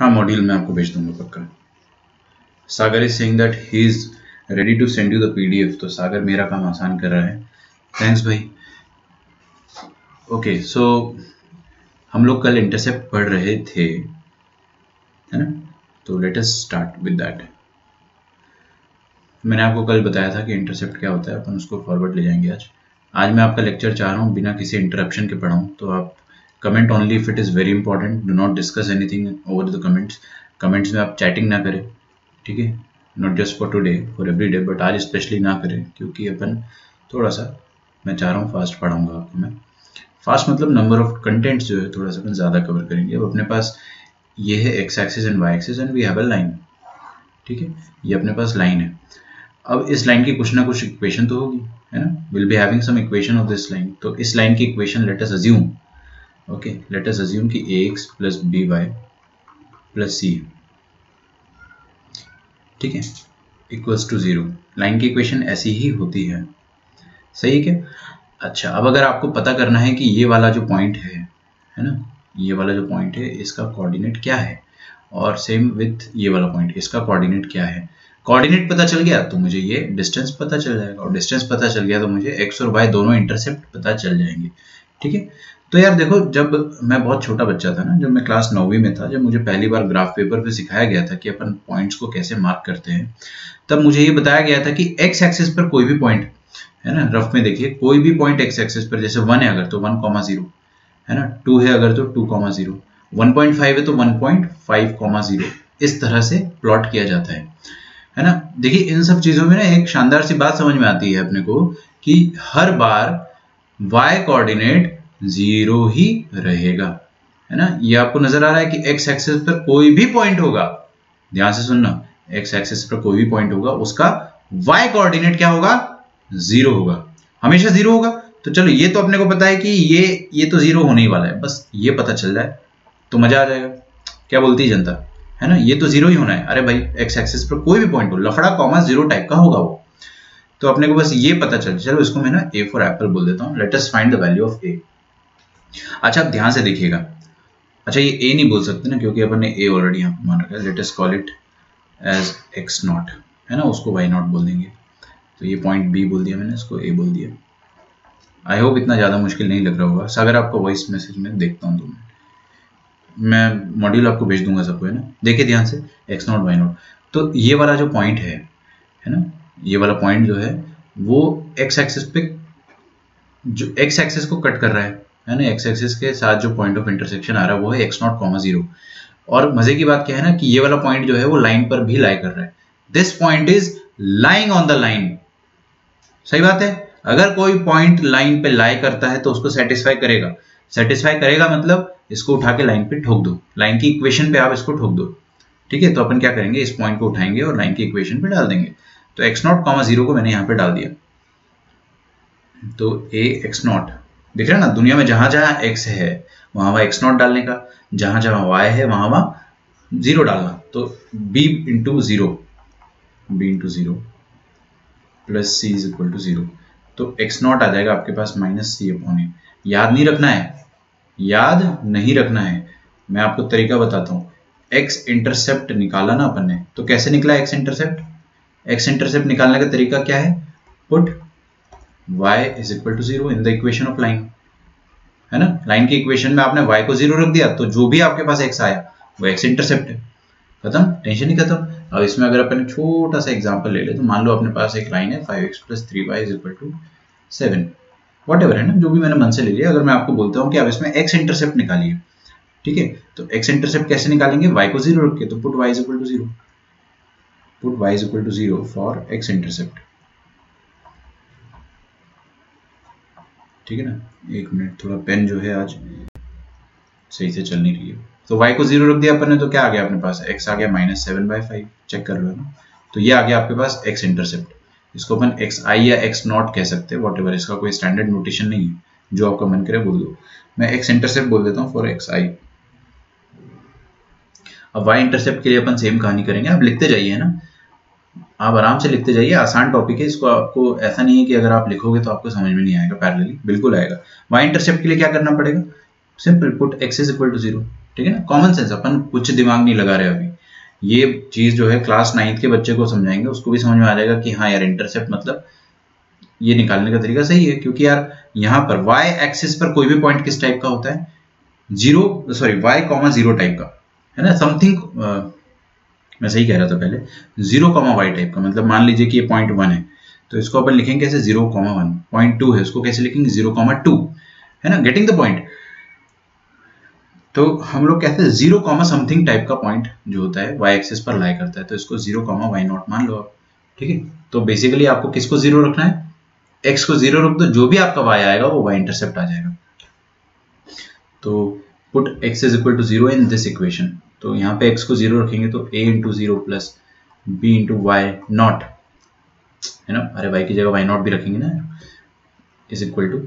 हाँ, मॉड्यूल में आपको भेज दूंगा पक्का। Sagar is saying that he is ready to send you the PDF. तो सागर मेरा काम आसान कर रहा है, थैंक्स भाई। ओके, सो हम लोग कल इंटरसेप्ट पढ़ रहे थे, है ना? तो let us start with that. मैंने आपको कल बताया था कि इंटरसेप्ट क्या होता है, अपन उसको फॉरवर्ड ले जाएंगे आज मैं आपका लेक्चर चाह रहा हूँ बिना किसी इंटरप्शन के पढ़ाऊँ, तो आप comment only if it is very important, do not discuss anything over the comments में आप चैटिंग ना करें, ठीक है? Not just for today, for every day, but आज स्पेशली ना करें क्योंकि अपन थोड़ा सा, मैं चाह रहा हूँ फास्ट पढ़ाऊँगा आपको मैं। फास्ट मतलब नंबर ऑफ कंटेंट्स जो है थोड़ा सा अपन ज़्यादा कवर करेंगे। अब अपने पास ये है X axis and Y axis and we have a line, ठीक है? ये अपने पास लाइन है। अब इस लाइन की कुछ ना कुछ इक्वेशन तो होगी, है ना? Will be having some equation of this line. तो इस लाइन की equation let us assume, okay, let us assume कि ax plus by plus c, ठीक है, इक्वल्स टू 0। लाइन की इक्वेशन ऐसी ही होती है, सही है क्या? अच्छा, अब अगर आपको पता करना है कि ये वाला जो पॉइंट है ना, ये वाला जो पॉइंट है इसका कोऑर्डिनेट क्या है, और सेम विथ ये वाला पॉइंट इसका कोऑर्डिनेट क्या है। कोऑर्डिनेट पता चल गया तो मुझे ये डिस्टेंस पता चल जाएगा, और डिस्टेंस पता चल गया तो मुझे x और y दोनों इंटरसेप्ट पता चल जाएंगे, ठीक है? तो यार देखो, जब मैं बहुत छोटा बच्चा था ना, जब मैं क्लास 9वीं में था, जब मुझे पहली बार ग्राफ पेपर पे सिखाया गया था कि अपन पॉइंट्स को कैसे मार्क करते हैं, तब मुझे ये बताया गया था कि x एक्सिस पर कोई भी पॉइंट, है ना, रफ में देखिए, कोई भी पॉइंट x एक्सिस पर, जैसे 1 है अगर तो 1,0, है ना, 2 है अगर तो 2,0, 1.5 है तो 1.5,0, इस तरह से प्लॉट किया जाता है ना? देखिए, इन सब चीजों में ना एक शानदार सी बात समझ में आती है अपने को कि हर बार y कोऑर्डिनेट 0 ही रहेगा, है ना? ये आपको नजर आ रहा है कि x एक्सिस पर कोई भी पॉइंट होगा, ध्यान से सुनना, x एक्सिस पर कोई भी पॉइंट होगा, उसका y कोऑर्डिनेट क्या होगा? 0 होगा, हमेशा 0 होगा। तो चलो, ये तो अपने को पता है कि ये तो 0 होने ही वाला है, बस ये पता चल जाए तो मजा आ जाएगा। क्या बोलती है जनता, है ना? ये तो 0 ही होना है। अरे भाई, x एक्सिस पर कोई भी पॉइंट हो, लफड़ा कॉमा 0 टाइप का होगा वो, तो अपने को बस ये पता चल। चलो, इसको मैं ना a फॉर एप्पल बोल देता हूँ। Let us find the value of a। अच्छा, अब ध्यान से देखिएगा। अच्छा, ये a नहीं बोल सकते ना, क्योंकि अपन ने a ऑलरेडी यहाँ पे मान रखा है। Let us call it as x0, है ना, उसको y0 बोल देंगे। तो ये पॉइंट b बोल दिया मैंने, इसको a बोल दिया। आई होप इतना ज्यादा मुश्किल नहीं लग रहा होगा। अगर आपको वॉइस मैसेज में देखता हूँ 2 मिनट, मैं मॉड्यूल आपको भेज दूंगा सबको, है ना? देखिए ध्यान से, x0 y0। तो ये वाला जो पॉइंट है ना, ये वाला पॉइंट जो है वो x एक्सिस पे, जो x एक्सिस को कट कर रहा है ना, x एक्सिस के साथ जो पॉइंट ऑफ इंटरसेक्शन आ रहा है वो है x0, 0। और मजे की बात क्या है ना कि ये वाला पॉइंट जो है वो लाइन पर भी लाई कर रहा है। This point is lying on the line. सही बात है, अगर कोई पॉइंट लाइन पे लाई करता है तो उसको सेटिस्फाई करेगा। सेटिस्फाई करेगा मतलब इसको उठा के लाइन पे ठोक दो, लाइन की इक्वेशन पे आप इसको ठोक दो, ठीक है? तो अपन क्या करेंगे, इस पॉइंट को उठाएंगे और लाइन की इक्वेशन पे डाल देंगे। तो x0, 0 को मैंने यहाँ पे डाल दिया, तो a x0, दिख रहा है ना? दुनिया में जहां जहां x है वहां वहां x0 डालने का, जहां जहां y है वहां वहां 0 डालना। तो b into 0 plus c is equal to 0। तो x0 आ जाएगा आपके पास -c/a। याद नहीं रखना है, याद नहीं रखना है, मैं आपको तरीका बताता हूँ। x इंटरसेप्ट निकाला ना अपन ने, तो कैसे निकला x इंटरसेप्ट? x इंटरसेप्ट निकालने का तरीका क्या है? Put y is equal to 0 in the equation of line, है ना? लाइन की इक्वेशन में आपने y को 0 रख दिया, तो जो भी आपके पास x आया वो x इंटरसेप्ट है। खत्म, टेंशन ही खत्म। अब इसमें अगर अपन छोटा सा एग्जांपल ले ले, तो मान लो अपने पास एक लाइन है 5x plus 3y is equal to 7, whatever, है ना, जो भी मैंने मन से ले लिया। अगर मैं आपको बोलता हूँ कि आप इसमें x इंटरसेप्ट निकालिए, ठीक है, तो x इंटरसेप्ट कैसे निकालेंगे? y को 0 रख के, तो put y is equal to 0, put y is equal to 0 for x intercept, ठीक है ना? एक मिनट, थोड़ा पेन जो है आज सही से चल नहीं रही है। तो y को 0 रख दिया अपन ने, तो क्या आ गया अपने पास? x आ गया -7/5, चेक कर लो, है ना? तो ये आ गया आपके पास x इंटरसेप्ट। इसको अपन xi या x0 कह सकते हैं, व्हाटएवर, इसका कोई स्टैंडर्ड नोटेशन नहीं है, जो आपका मन करे बोल दो। मैं x इंटरसेप्ट बोल देता हूँ फॉर xi। अब y इंटरसेप्ट के लिए अपन सेम कहानी करेंगे। आप लिखते जाइए, है ना, आप आराम से लिखते जाइए, आसान टॉपिक है। इसको आपको ऐसा नहीं है कि अगर आप लिखोगे तो आपको समझ में नहीं आएगा, पैरेलली बिल्कुल आएगा। y इंटरसेप्ट के लिए क्या करना पड़ेगा? Simple, put x is equal to 0, ठीक है ना, कॉमन सेंस, अपन कुछ दिमाग नहीं लगा रहे अभी। ये चीज जो है क्लास 9th के बच्चे को समझाएंगे, उसको भी समझ में आ जाएगा कि हाँ यार इंटरसेप्ट मतलब ये निकालने का तरीका सही है। क्योंकि यार यहाँ पर y एक्सिस पर कोई भी पॉइंट किस टाइप का होता है, y, 0 टाइप का है ना, समथिंग मैं सही कह रहा था पहले, 0, y टाइप का। मतलब मान लीजिए कि ये पॉइंट 1 है तो इसको अपन लिखेंगे कैसे 0, 1। पॉइंट 2 है उसको कैसे लिखेंगे 0, 2, है ना, गेटिंग द पॉइंट। तो हम लोग कहते हैं 0, समथिंग टाइप का पॉइंट जो होता है y एक्सिस पर लाई करता है, तो इसको 0, y0 मान लो आप। ठीक है, तो बेसिकली आपको किसको 0 रखना है, x को 0 रख दो, जो भी आपका y आएगा वो y इंटरसेप्ट आ जाएगा। तो put x is equal to 0 in this equation. तो यहाँ पे x को 0 रखेंगे तो a into 0 plus b into Y nought, है ना, अरे y की जगह y0 भी रखेंगे ना, is equal to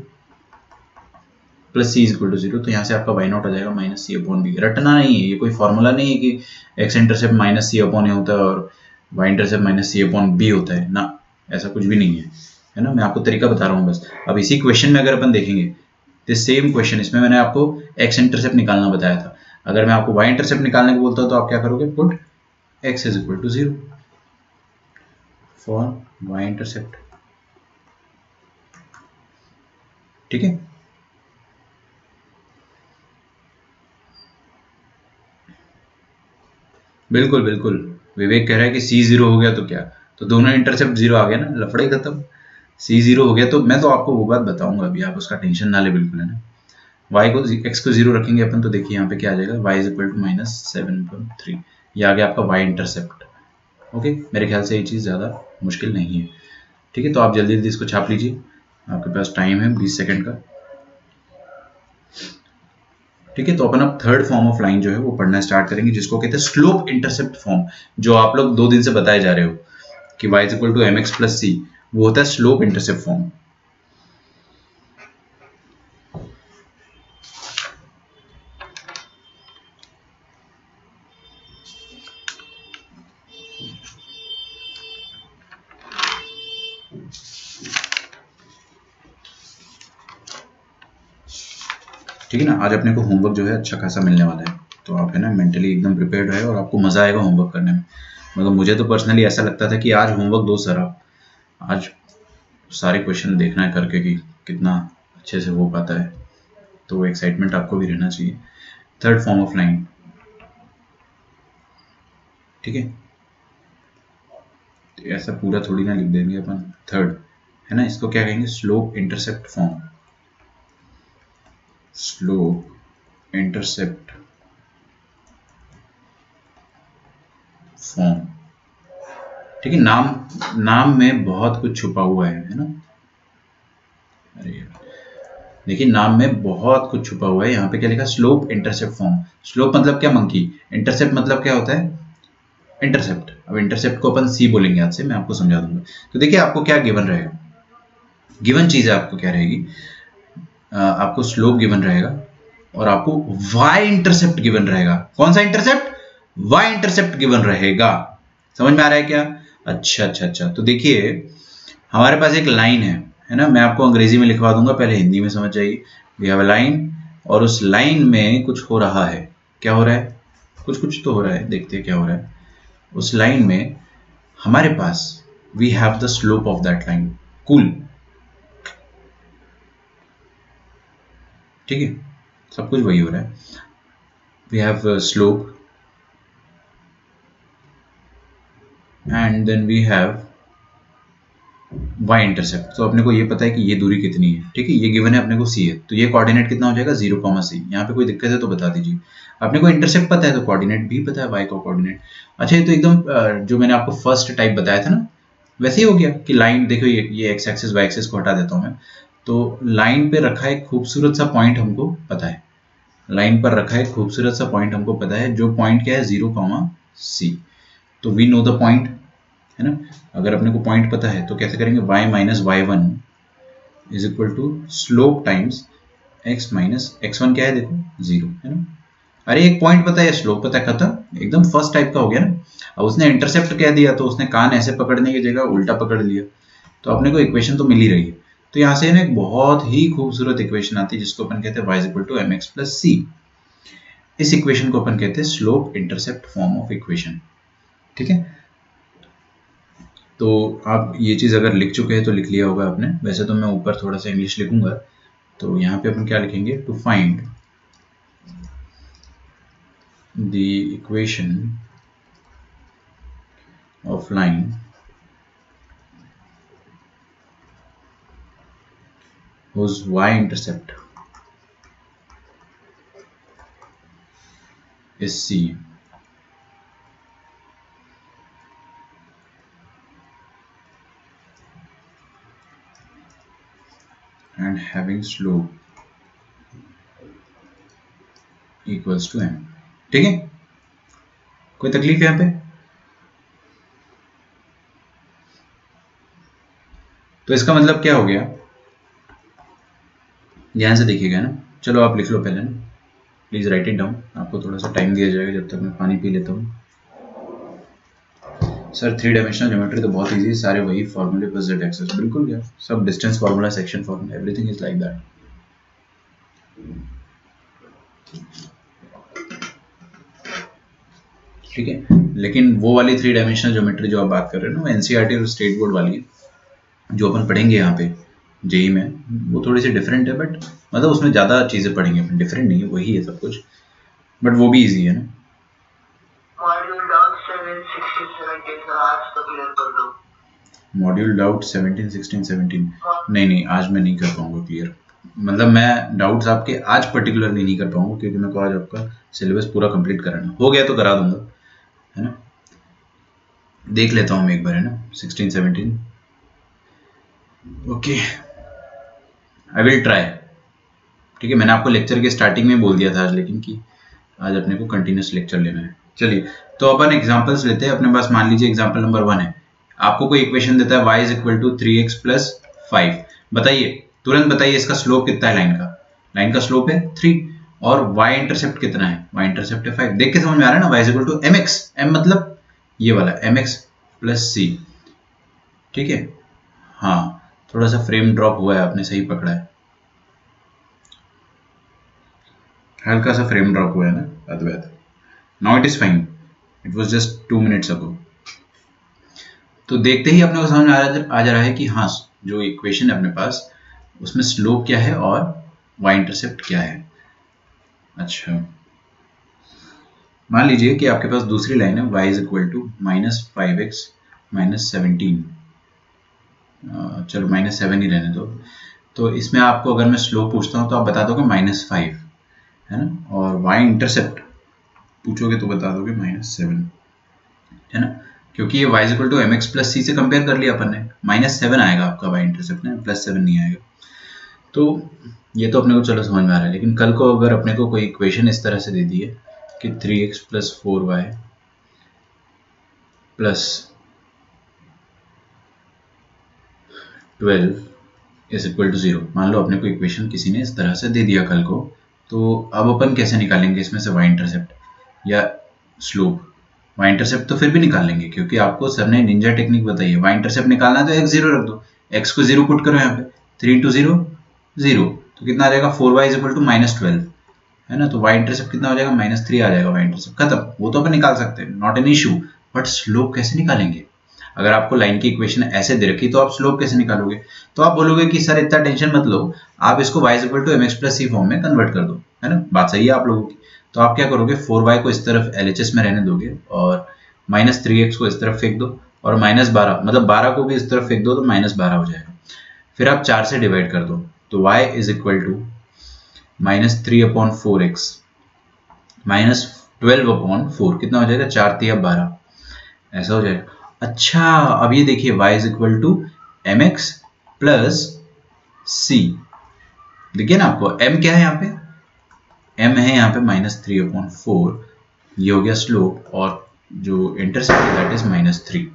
plus C is equal to 0। तो यहाँ से आपका y0 आ जाएगा माइनस सी अपॉन बी। रटना नहीं है, ये कोई फॉर्मूला नहीं है कि x इंटरसेप्ट माइनस सी अपॉन ए होता है और y इंटरसेप्ट माइनस सी अपॉन बी होता है ना, ऐसा कुछ भी नहीं है ना, मैं आपको तरीका बता रहा हूँ बस। अब इसी क्वेश्चन में अगर अपन देखेंगे दिस सेम क्वेश्चन, इसमें मैंने आपको x इंटरसेप्ट निकालना बताया था। अगर मैं आपको y इंटरसेप्ट निकालने को बोलता हूँ तो आप क्या करोगे, put x is equal to 0 for y intercept. ठीक है, बिल्कुल बिल्कुल। विवेक कह रहा है कि c 0 हो गया तो क्या, तो दोनों इंटरसेप्ट 0 आ गया ना, लफड़ा ही खत्म। c 0 हो गया तो मैं तो आपको वो बात बताऊंगा अभी, आप उसका टेंशन ना ले बिल्कुल, है ना। y को x को 0 रखेंगे अपन तो देखिए यहाँ पे क्या आ जाएगा, y is equal to minus 7.3। ये आ गया आपका y इंटरसेप्ट। ओके, मेरे ख्याल से ये चीज़ ज़्यादा मुश्किल नहीं है। ठीक है, तो आप जल्दी जल्दी इसको छाप लीजिए, आपके पास टाइम है 20 सेकेंड का। ठीक है, तो अपन अब थर्ड फॉर्म ऑफ लाइन जो है वो पढ़ना स्टार्ट करेंगे, जिसको कहते हैं स्लोप इंटरसेप्ट फॉर्म, जो आप लोग 2 दिन से बताए जा रहे हो कि y is equal to mx plus c, वो होता है स्लोप इंटरसेप्ट फॉर्म। ठीक है ना, आज अपने को होमवर्क जो है अच्छा खासा मिलने वाला है, तो आप है ना मेंटली एकदम प्रिपेयर्ड है और आपको मजा आएगा होमवर्क करने में। मगर मुझे तो पर्सनली ऐसा लगता था कि आज होमवर्क दो सर आप, आज सारे क्वेश्चन देखना है करके कि कितना अच्छे से हो पाता है, तो वो एक्साइटमेंट आपको भी रहना चाहिए। थर्ड फॉर्म ऑफ लाइन, ठीक है, तो ऐसा पूरा थोड़ी ना लिख देंगे अपन, थर्ड है ना, इसको क्या कहेंगे, slope intercept form, slope intercept form. ठीक है, नाम में बहुत कुछ छुपा हुआ है ना, अरे देखिए नाम में बहुत कुछ छुपा हुआ है। यहाँ पे क्या लिखा, स्लोप इंटरसेप्ट फॉर्म। स्लोप मतलब क्या मंकी, इंटरसेप्ट मतलब क्या होता है इंटरसेप्ट। अब इंटरसेप्ट को अपन सी बोलेंगे, आज से मैं आपको समझा दूंगा। तो देखिए आपको क्या गिवन रहेगा, गिवन चीज है आपको क्या रहेगी, आपको स्लोप गिवन रहेगा और आपको y इंटरसेप्ट गिवन रहेगा। कौन सा इंटरसेप्ट, y इंटरसेप्ट गिवन रहेगा। समझ में आ रहा है क्या, अच्छा। तो देखिए हमारे पास एक लाइन है ना, मैं आपको अंग्रेजी में लिखवा दूंगा, पहले हिंदी में समझ जाइए। वी हैव अ लाइन, और उस लाइन में कुछ हो रहा है। क्या हो रहा है, कुछ तो हो रहा है, देखते हैं क्या हो रहा है। उस लाइन में हमारे पास we have the slope of that line, cool. ठीक है, सब कुछ वही हो रहा है। We have slope and then we have y intercept. तो अपने को ये पता है कि ये दूरी कितनी है, ठीक है, ये गिवन है अपने को c है, तो ये कोऑर्डिनेट कितना हो जाएगा 0, c। यहाँ पे कोई दिक्कत है तो बता दीजिए। अपने को इंटरसेप्ट पता है तो कोऑर्डिनेट भी पता है, y का कोऑर्डिनेट। अच्छा, ये तो एकदम जो मैंने आपको फर्स्ट टाइप बताया था ना, वैसे ही हो गया कि लाइन देखो, ये x एक्सिस y एक्सिस को हटा देता हूँ मैं, तो लाइन पे रखा एक खूबसूरत सा पॉइंट हमको पता है, लाइन पर रखा है खूबसूरत सा पॉइंट हमको पता है, जो पॉइंट क्या है 0, c। तो वी नो द पॉइंट, है ना। अगर अपने को पॉइंट पता है तो कैसे करेंगे, y minus y1 is equal to slope times x minus x1, क्या है देखो 0, है ना। अरे एक पॉइंट पता है, स्लोप पता है, खत्म, एकदम फर्स्ट टाइप का हो गया ना। अब उसने इंटरसेप्ट कह दिया तो उसने कान ऐसे पकड़ने की जगह उल्टा पकड़ लिया, तो अपने को इक्वेशन तो मिल ही रही है। तो यहाँ से ना एक बहुत ही खूबसूरत इक्वेशन आती है जिसको अपन कहते हैं y is equal to mx plus c। इस इक्वेशन को अपन कहते हैं slope intercept form of equation. ठीक है, तो आप ये चीज़ अगर लिख चुके हैं तो लिख लिया होगा आपने। वैसे तो मैं ऊपर थोड़ा सा इंग्लिश लिखूंगा, तो यहाँ पे अपन क्या लिखेंगे, to find the equation of line whose y-intercept is C and having slope equals to m। ठीक है, कोई तकलीफ यहाँ पे? तो इसका मतलब क्या हो गया, ध्यान से देखिएगा ना। चलो आप लिख लो पहले ना, प्लीज राइट इट डाउन। आपको थोड़ा सा टाइम दिया जाएगा जब तक मैं पानी पी लेता हूँ। सर 3 डायमेंशनल ज्योमेट्री तो बहुत इजी है, सारे वही फॉर्मूले प्लस जेड एक्सेस। बिल्कुल यार, सब distance formula, section formula, everything is like that. ठीक है, लेकिन वो वाली 3 डायमेंशनल ज्योमेट्री जो आप बात कर रहे हैं ना, वो एनसीईआरटी और स्टेट बोर्ड वाली है, जो अपन पढ़ेंगे यहाँ पे जेई में, वो थोड़ी सी डिफरेंट है, बट मतलब उसमें ज़्यादा चीज़ें पढ़ेंगे अपन, डिफरेंट नहीं है, वही है सब कुछ, बट वो भी इजी है ना। मॉड्यूल डाउट 17, 16, 17 नहीं आज मैं नहीं कर पाऊंगा क्लियर। मतलब मैं डाउट्स आपके आज पर्टिकुलरली नहीं कर पाऊंगा, क्योंकि मेरे को आज आपका सिलेबस पूरा कंप्लीट कराना, हो गया तो करा दूंगा, है ना। देख लेता हूँ मैं एक बार, है ना, 16, 17। Okay, I will try. ठीक है, मैंने आपको लेक्चर के स्टार्टिंग में बोल दिया था आज, लेकिन कि आज अपने को कंटिन्यूस लेक्चर लेना है। चलिए, तो अपन एग्जांपल्स लेते हैं अपने पास। मान लीजिए एग्जांपल नंबर 1 है, आपको कोई इक्वेशन देता है y is equal to 3x plus 5। बताइए, तुरंत बताइए इसका स्लोप कितना है लाइन का। लाइन का स्लोप है 3 और y इंटरसेप्ट कितना है, y इंटरसेप्ट है 5। देख के समझ में आ रहा है ना, y is equal to mx, m मतलब ये वाला mx प्लस c। ठीक है, हाँ थोड़ा सा फ्रेम ड्रॉप हुआ है, आपने सही पकड़ा है, हल्का सा फ्रेम ड्रॉप हुआ है ना Advait. Now it is fine, it was just 2 minutes ago. तो देखते ही अपने को समझ में आ जा रहा है कि हाँ, जो इक्वेशन है अपने पास उसमें स्लोप क्या है और y इंटरसेप्ट क्या है। अच्छा, मान लीजिए कि आपके पास दूसरी लाइन है y is equal to -5x -17, चलो -7 ही रहने दो। तो इसमें आपको अगर मैं स्लोप पूछता हूँ तो आप बता दोगे -5, है ना, और y इंटरसेप्ट पूछोगे तो बता दोगे -7, है ना, क्योंकि ये y equal to mx plus c से कंपेयर कर लिया अपन ने। -7 आएगा आपका y इंटरसेप्ट में, +7 नहीं आएगा। तो ये तो अपने को चलो समझ में आ रहा है, लेकिन कल को अगर अपने को कोई इक्वेशन इस तरह से दे दी है कि 3x plus 4y plus 12 is equal to 0, मान लो अपने को इक्वेशन किसी ने इस तरह से दे दिया कल को, तो अब अपन कैसे निकालेंगे इसमें से y इंटरसेप्ट या स्लोप। y इंटरसेप्ट तो फिर भी निकाल लेंगे, क्योंकि आपको सर ने निंजा टेक्निक बताई है। y इंटरसेप्ट निकालना है तो x 0 रख दो, x को 0 पुट करो यहाँ पे, 3 इंटू 0 0, तो कितना आ जाएगा 4y इज इक्वल टू -12, है ना। तो y इंटरसेप्ट कितना हो जाएगा, -3 आ जाएगा y इंटरसेप्ट, खत्म। वो तो अपन निकाल सकते हैं, not an issue, but slope कैसे निकालेंगे। अगर आपको लाइन की इक्वेशन ऐसे दे रखी तो आप स्लोप कैसे निकालोगे। तो आप बोलोगे कि सर इतना टेंशन मत लो, आप इसको y is equal to mx plus c form में कन्वर्ट कर दो, है ना। बात सही है आप लोगों की। तो आप क्या करोगे, 4y को इस तरफ LHS में रहने दोगे और -3x को इस तरफ फेंक दो, और -12 मतलब 12 को भी इस तरफ फेंक दो तो -12 हो जाएगा। फिर आप 4 से डिवाइड कर दो, तो y is equal to -3/4x -12/4, कितना हो जाएगा, 4 3 12, ऐसा हो जाएगा। अच्छा, अब ये देखिए y is equal to mx plus c, देखिए ना आपको m क्या है यहाँ पे, m है यहाँ पे -3/4, ये हो गया स्लोप, और जो इंटरसेप्ट है दैट इज -3।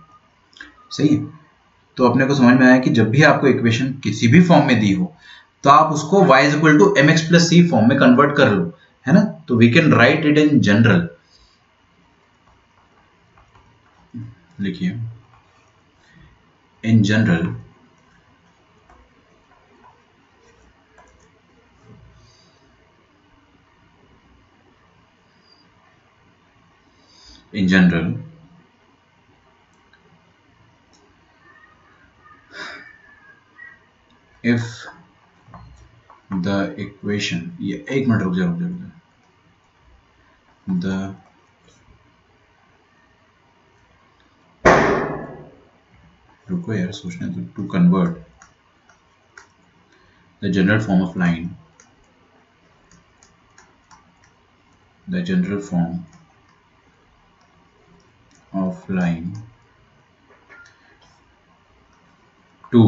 सही है, तो अपने को समझ में आया कि जब भी आपको इक्वेशन किसी भी फॉर्म में दी हो तो आप उसको y is equal to mx plus c form में कन्वर्ट कर लो, है ना। तो we can write it in general, लिखिए in general in general, if the equation, ये एक मिनट रुक जाओ, the रुको यार सोचने दो, to convert the general form of line, the general form of line to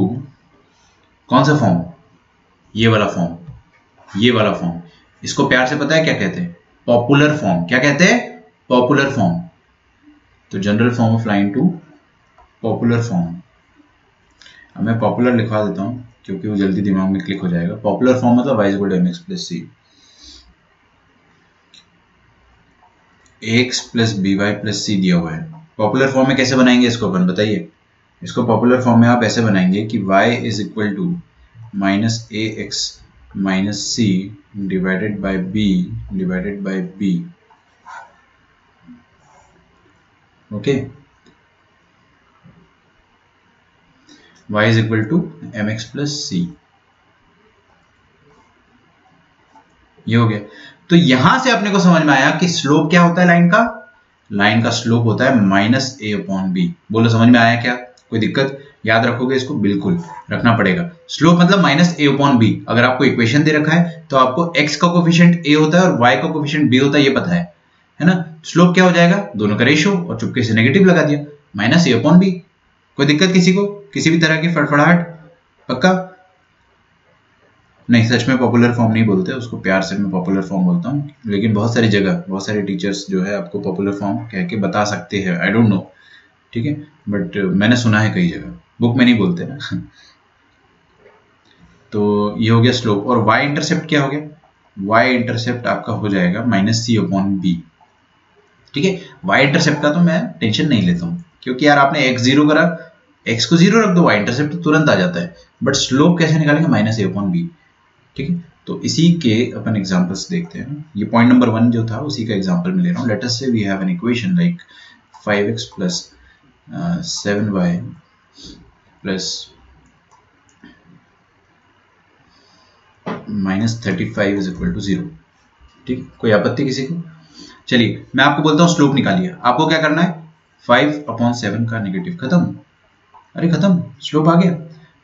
कौन सा फॉर्म, ये वाला फॉर्म, ये वाला फॉर्म, इसको प्यार से पता है क्या कहते हैं, पॉपुलर फॉर्म। क्या कहते हैं, पॉपुलर फॉर्म। तो general form of line to popular form. अब मैं पॉपुलर लिखवा देता हूं क्योंकि वो जल्दी दिमाग में क्लिक हो जाएगा। पॉपुलर फॉर्म मतलब y equal to mx plus C, ax plus by plus C दिया हुआ है। पॉपुलर फॉर्म में कैसे बनाएंगे इसको अपन, बताइए। इसको पॉपुलर फॉर्म में आप ऐसे बनाएंगे कि y is equal to minus A X minus C divided by b divided by b। Okay, y is equal to mx plus C, ये हो गया। तो यहां से अपने को समझ में आया कि स्लोप क्या होता है लाइन का, लाइन का स्लोप होता है माइनस ए अपॉन बी। बोलो समझ में आया क्या, कोई दिक्कत, याद रखोगे इसको, बिल्कुल रखना पड़ेगा। स्लोप मतलब माइनस ए अपॉन बी। अगर आपको इक्वेशन दे रखा है तो आपको x का कोफिशिएंट a होता है और y का कोफिशिएंट b होता है, ये पता है ना। स्लोप क्या हो जाएगा, दोनों का रेशियो, और चुपके से नेगेटिव लगा दिया, माइनस ए अपॉन बी। कोई दिक्कत किसी को, किसी भी तरह की फड़फड़ाहट, पक्का? नहीं, सच में पॉपुलर फॉर्म नहीं बोलते उसको, प्यार से मैं पॉपुलर फॉर्म बोलता हूँ, लेकिन बहुत सारी जगह बहुत सारे टीचर्स जो है आपको पॉपुलर फॉर्म कह के बता सकते हैं, आई डोंट नो, ठीक है, बट मैंने सुना है कई जगह, बुक में नहीं बोलते ना। तो ये हो गया स्लोप। और y इंटरसेप्ट क्या हो गया, y इंटरसेप्ट आपका हो जाएगा माइनस सी अपॉन बी, ठीक है। y इंटरसेप्ट का तो मैं टेंशन नहीं लेता हूँ क्योंकि यार आपने x जीरो करा, x को जीरो रख दो, y इंटरसेप्ट तो तुरंत आ जाता है। बट स्लोप कैसे निकालेंगे, माइनस ए अपॉन बी, ठीक है। तो इसी के अपन एग्जांपल्स देखते हैं। ये पॉइंट नंबर 1 जो था उसी का एग्जांपल में ले रहा हूँ। Let us say we have an equation like 5x plus 7y plus minus 35 is equal to 0, ठीक। कोई आपत्ति किसी को? चलिए मैं आपको बोलता हूँ स्लोप निकालिए। आपको क्या करना है, 5/7 का नेगेटिव, खत्म। अरे खत्म, स्लोप आ गया,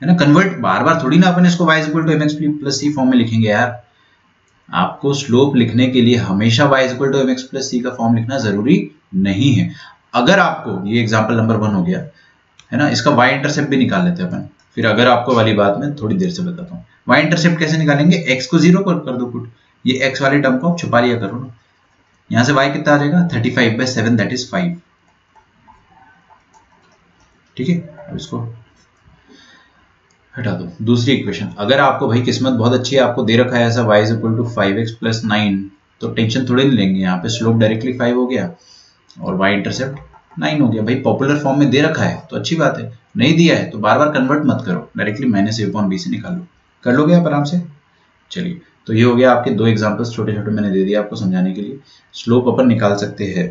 है ना। कन्वर्ट बार बार थोड़ी ना अपन इसको y equal to mx plus C form में लिखेंगे यार। आपको स्लोप लिखने के लिए हमेशा y equal to mx plus C का फॉर्म लिखना जरूरी नहीं है। अगर आपको, ये एग्जांपल नंबर 1 हो गया, है ना, इसका y इंटरसेप्ट भी निकाल लेते हैं अपन। फिर अगर आपको वाली बात मैं थोड़ी देर से बताता हूँ। y इंटरसेप्ट कैसे निकालेंगे, x को 0 कर दो पुट, ये x वाली टर्म को आप छुपा लिया करो ना। यहां से y कितना आ जाएगा, 35/7 दैट इज 5, ठीक है। अब इसको हटा दो। दूसरी इक्वेशन, अगर आपको भाई किस्मत बहुत अच्छी है, आपको दे रखा है ऐसा y is equal to 5x plus 9, तो टेंशन थोड़ी नहीं लेंगे, यहाँ पे स्लोप डायरेक्टली 5 हो गया और y इंटरसेप्ट 9 हो गया। भाई पॉपुलर फॉर्म में दे रखा है तो अच्छी बात है, नहीं दिया है तो बार बार कन्वर्ट मत करो, डायरेक्टली माइनस ए अपॉन बी से निकाल लो, कर लोगे आप आराम से। चलिए, तो ये हो गया आपके 2 एग्जाम्पल्स, छोटे छोटे मैंने दे दिया आपको समझाने के लिए। स्लोप अपन निकाल सकते हैं।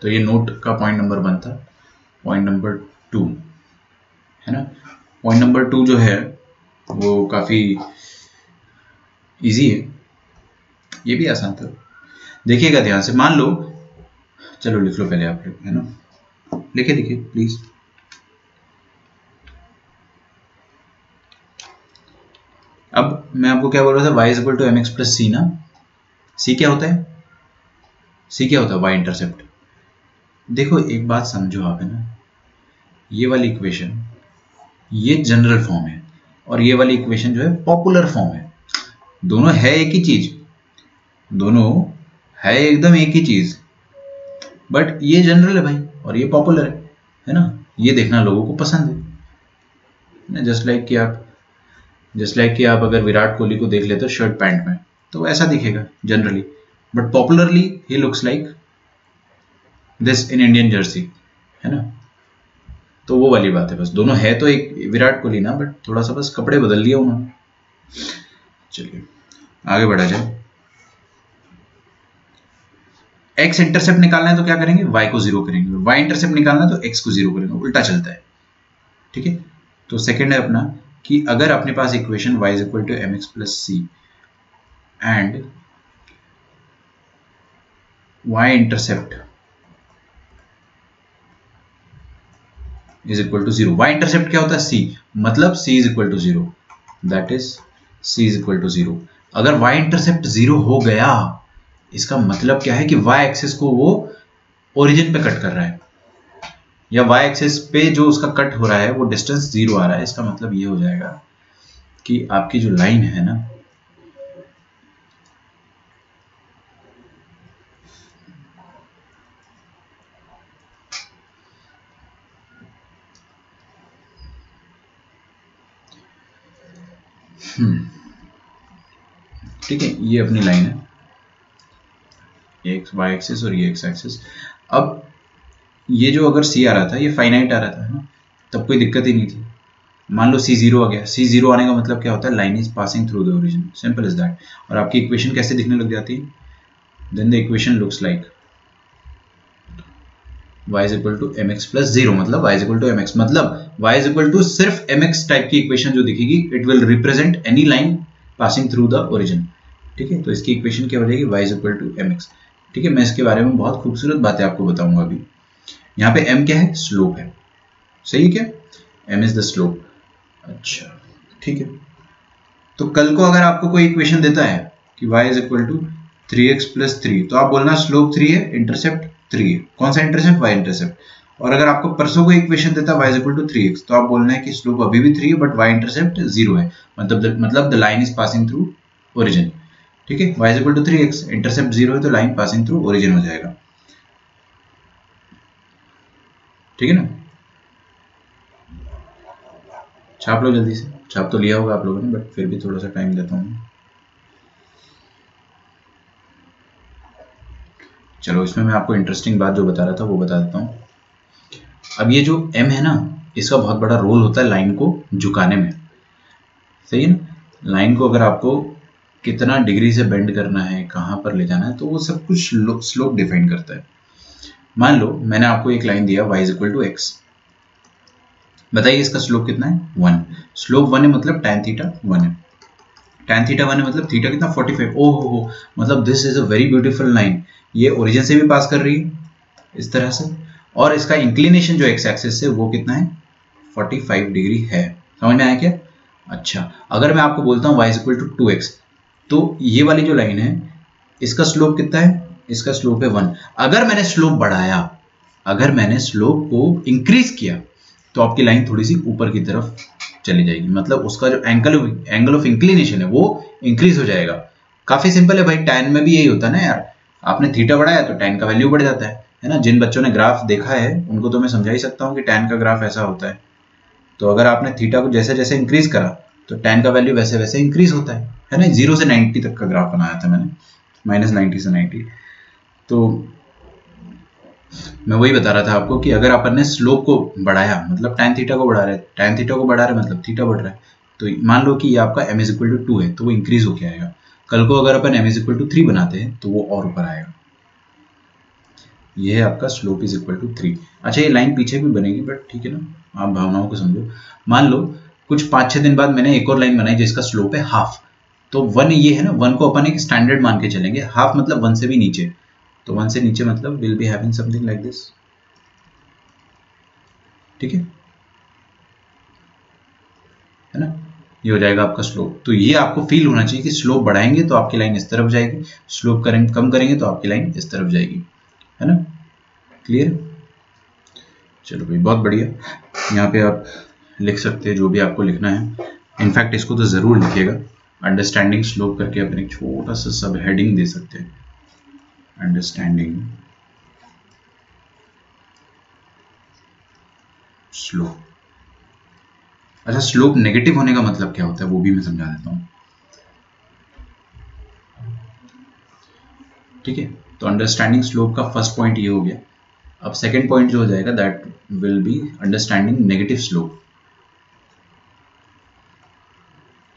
तो ये नोट का पॉइंट नंबर 1 था। पॉइंट नंबर 2, है ना, पॉइंट नंबर 2 जो है वो काफी इजी है, ये भी आसान था, देखिएगा ध्यान से। मान लो, चलो लिख लो पहले आप लोग, है ना, लिखे लिखिए प्लीज। अब मैं आपको क्या बोल रहा था, y is equal to mx plus C ना। c क्या होता है, c क्या होता है, y इंटरसेप्ट। देखो एक बात समझो आप, है ना, ये वाली इक्वेशन ये जनरल फॉर्म है और ये वाली इक्वेशन जो है पॉपुलर फॉर्म है। दोनों है एक ही चीज, दोनों है एकदम एक ही चीज, बट ये जनरल है भाई और ये पॉपुलर है ना। ये देखना लोगों को पसंद है, जस्ट लाइक कि आप अगर विराट कोहली को देख लेते हो शर्ट पैंट में तो ऐसा दिखेगा generally, but popularly he looks like this in Indian Jersey, है ना। तो वो वाली बात है, बस दोनों है तो एक विराट कोहली ना, बट थोड़ा सा बस कपड़े बदल दिया उन्होंने। चलिए आगे बढ़ा जाए। x इंटरसेप्ट निकालना है तो क्या करेंगे, y को 0 करेंगे, y इंटरसेप्ट निकालना है तो x को 0 करेंगे, उल्टा चलता है। ठीक है, तो सेकंड है अपना कि अगर अपने पास equation y is equal to mx plus C and y intercept is equal to 0, y intercept क्या होता है, c, मतलब c is equal to 0, that is c is equal to 0। अगर y इंटरसेप्ट 0 हो गया, इसका मतलब क्या है कि y एक्सिस को वो ओरिजिन पे कट कर रहा है, या y एक्सिस पे जो उसका कट हो रहा है वो डिस्टेंस 0 आ रहा है। इसका मतलब ये हो जाएगा कि आपकी जो लाइन है ना, ठीक है, ये अपनी लाइन है, एक्स वाई एक्सिस और ये एक्स एक्सिस। अब ये जो अगर c आ रहा था ये फाइनाइट आ रहा था, है ना, तब कोई दिक्कत ही नहीं थी। मान लो c 0 आ गया, c 0 आने का मतलब क्या होता है, line is passing through the origin, simple is that. और आपकी इक्वेशन कैसे दिखने लग जाती है, then the equation looks like y is equal to mx plus 0, मतलब y is equal to mx, मतलब y इज इक्वल टू सिर्फ mx टाइप की इक्वेशन जो दिखेगी, it will represent any line passing through the origin. ठीक है, तो इसकी इक्वेशन क्या हो जाएगी, y is equal to mx। ठीक है, मैं इसके बारे में बहुत खूबसूरत बातें आपको बताऊंगा अभी। यहाँ पे m क्या है, स्लोप है, सही है क्या, m इज द स्लोप। अच्छा ठीक है, तो कल को अगर आपको कोई इक्वेशन देता है कि y is equal to 3x plus 3, तो आप बोलना स्लोप 3 है, इंटरसेप्ट 3 है। कौन सा इंटरसेप्ट, y इंटरसेप्ट। और अगर आपको परसों को इक्वेशन देता है y is equal to 3x, तो आप बोलना है कि स्लोप अभी भी 3 है बट y इंटरसेप्ट 0 है, मतलब the line is passing through origin. ठीक है, y is equal to 3x, intercept 0 है तो लाइन पासिंग थ्रू ओरिजिन हो जाएगा। ठीक है ना, छाप लो जल्दी से, छाप तो लिया होगा आप लोगों ने, बट फिर भी थोड़ा सा टाइम देता हूँ। चलो, इसमें मैं आपको इंटरेस्टिंग बात जो बता रहा था वो बता देता हूँ। अब ये जो m है ना, इसका बहुत बड़ा रोल होता है लाइन को झुकाने में, सही है ना। लाइन को अगर आपको कितना डिग्री से बेंड करना है, कहाँ पर ले जाना है, तो वो सब कुछ स्लोप डिफाइन करता है। मान लो मैंने आपको एक लाइन दिया y is equal to x, बताइए इसका स्लोप कितना है, 1। स्लोप 1 है मतलब tan थीटा 1 है, tan थीटा 1 है मतलब थीटा कितना 45। ओह हो, मतलब this is a very beautiful line, ये ओरिजिन से भी पास कर रही है इस तरह से, और इसका इंक्लिनेशन जो एक्स एक्सिस से वो कितना है, 45 डिग्री है। समझ में आया क्या। अच्छा, अगर मैं आपको बोलता हूँ y is equal to 2x, तो ये वाली जो लाइन है इसका स्लोप कितना है, इसका स्लोप है 1। अगर मैंने स्लोप बढ़ाया, अगर मैंने स्लोप को इंक्रीज किया, तो आपकी लाइन थोड़ी सी ऊपर की तरफ चली जाएगी, मतलब उसका जो एंगल ऑफ इंक्लिनेशन है वो इंक्रीज हो जाएगा। काफी सिंपल है भाई, टैन में भी यही होता है ना यार, आपने थीटा बढ़ाया तो टैन का वैल्यू बढ़ जाता है ना। जिन बच्चों ने ग्राफ देखा है उनको तो मैं समझा ही सकता हूँ कि टैन का ग्राफ ऐसा होता है। तो अगर आपने थीटा को जैसे जैसे इंक्रीज करा तो टैन का वैल्यू वैसे वैसे इंक्रीज होता है ना। 0 से 90 तक का ग्राफ बनाया था मैंने, -90 से 90। तो मैं वही बता रहा था आपको कि अगर अपन ने स्लोप को बढ़ाया, मतलब tan थीटा को बढ़ा रहे हैं, tan थीटा को बढ़ा रहे हैं मतलब थीटा बढ़ रहा है, तो मान लो कि ये आपका m इज इक्वल टू 2 है, तो वो इंक्रीज होके आएगा। कल को अगर अपन m इज इक्वल टू 3 बनाते हैं तो वो और ऊपर आएगा। ये है आपका स्लोप इज इक्वल टू 3। अच्छा, ये लाइन पीछे भी बनेगी बट ठीक है ना, आप भावनाओं को समझो। मान लो कुछ 5-6 दिन बाद मैंने एक और लाइन बनाई जिसका स्लोप है हाफ, तो 1 ये है ना, 1 को अपन एक स्टैंडर्ड मान के चलेंगे, हाफ मतलब 1 से भी नीचे, तो 1 से नीचे मतलब will be having something like this. ठीक है ना, ये हो जाएगा आपका स्लोप। तो ये आपको फील होना चाहिए कि स्लोप बढ़ाएंगे तो आपकी लाइन इस तरफ जाएगी, स्लोप करेंगे कम करेंगे तो आपकी लाइन इस तरफ जाएगी, है ना, क्लियर। चलो भाई, बहुत बढ़िया। यहाँ पे आप लिख सकते हैं जो भी आपको लिखना है, इनफैक्ट इसको तो ज़रूर लिखिएगा, अंडरस्टैंडिंग स्लोप करके अपन एक छोटा सा सब हेडिंग दे सकते हैं, अंडरस्टैंडिंग स्लोप। अच्छा, स्लोप नेगेटिव होने का मतलब क्या होता है वो भी मैं समझा देता हूँ। ठीक है, तो अंडरस्टैंडिंग स्लोप का फर्स्ट पॉइंट ये हो गया। अब सेकंड पॉइंट जो हो जाएगा that will be understanding negative slope.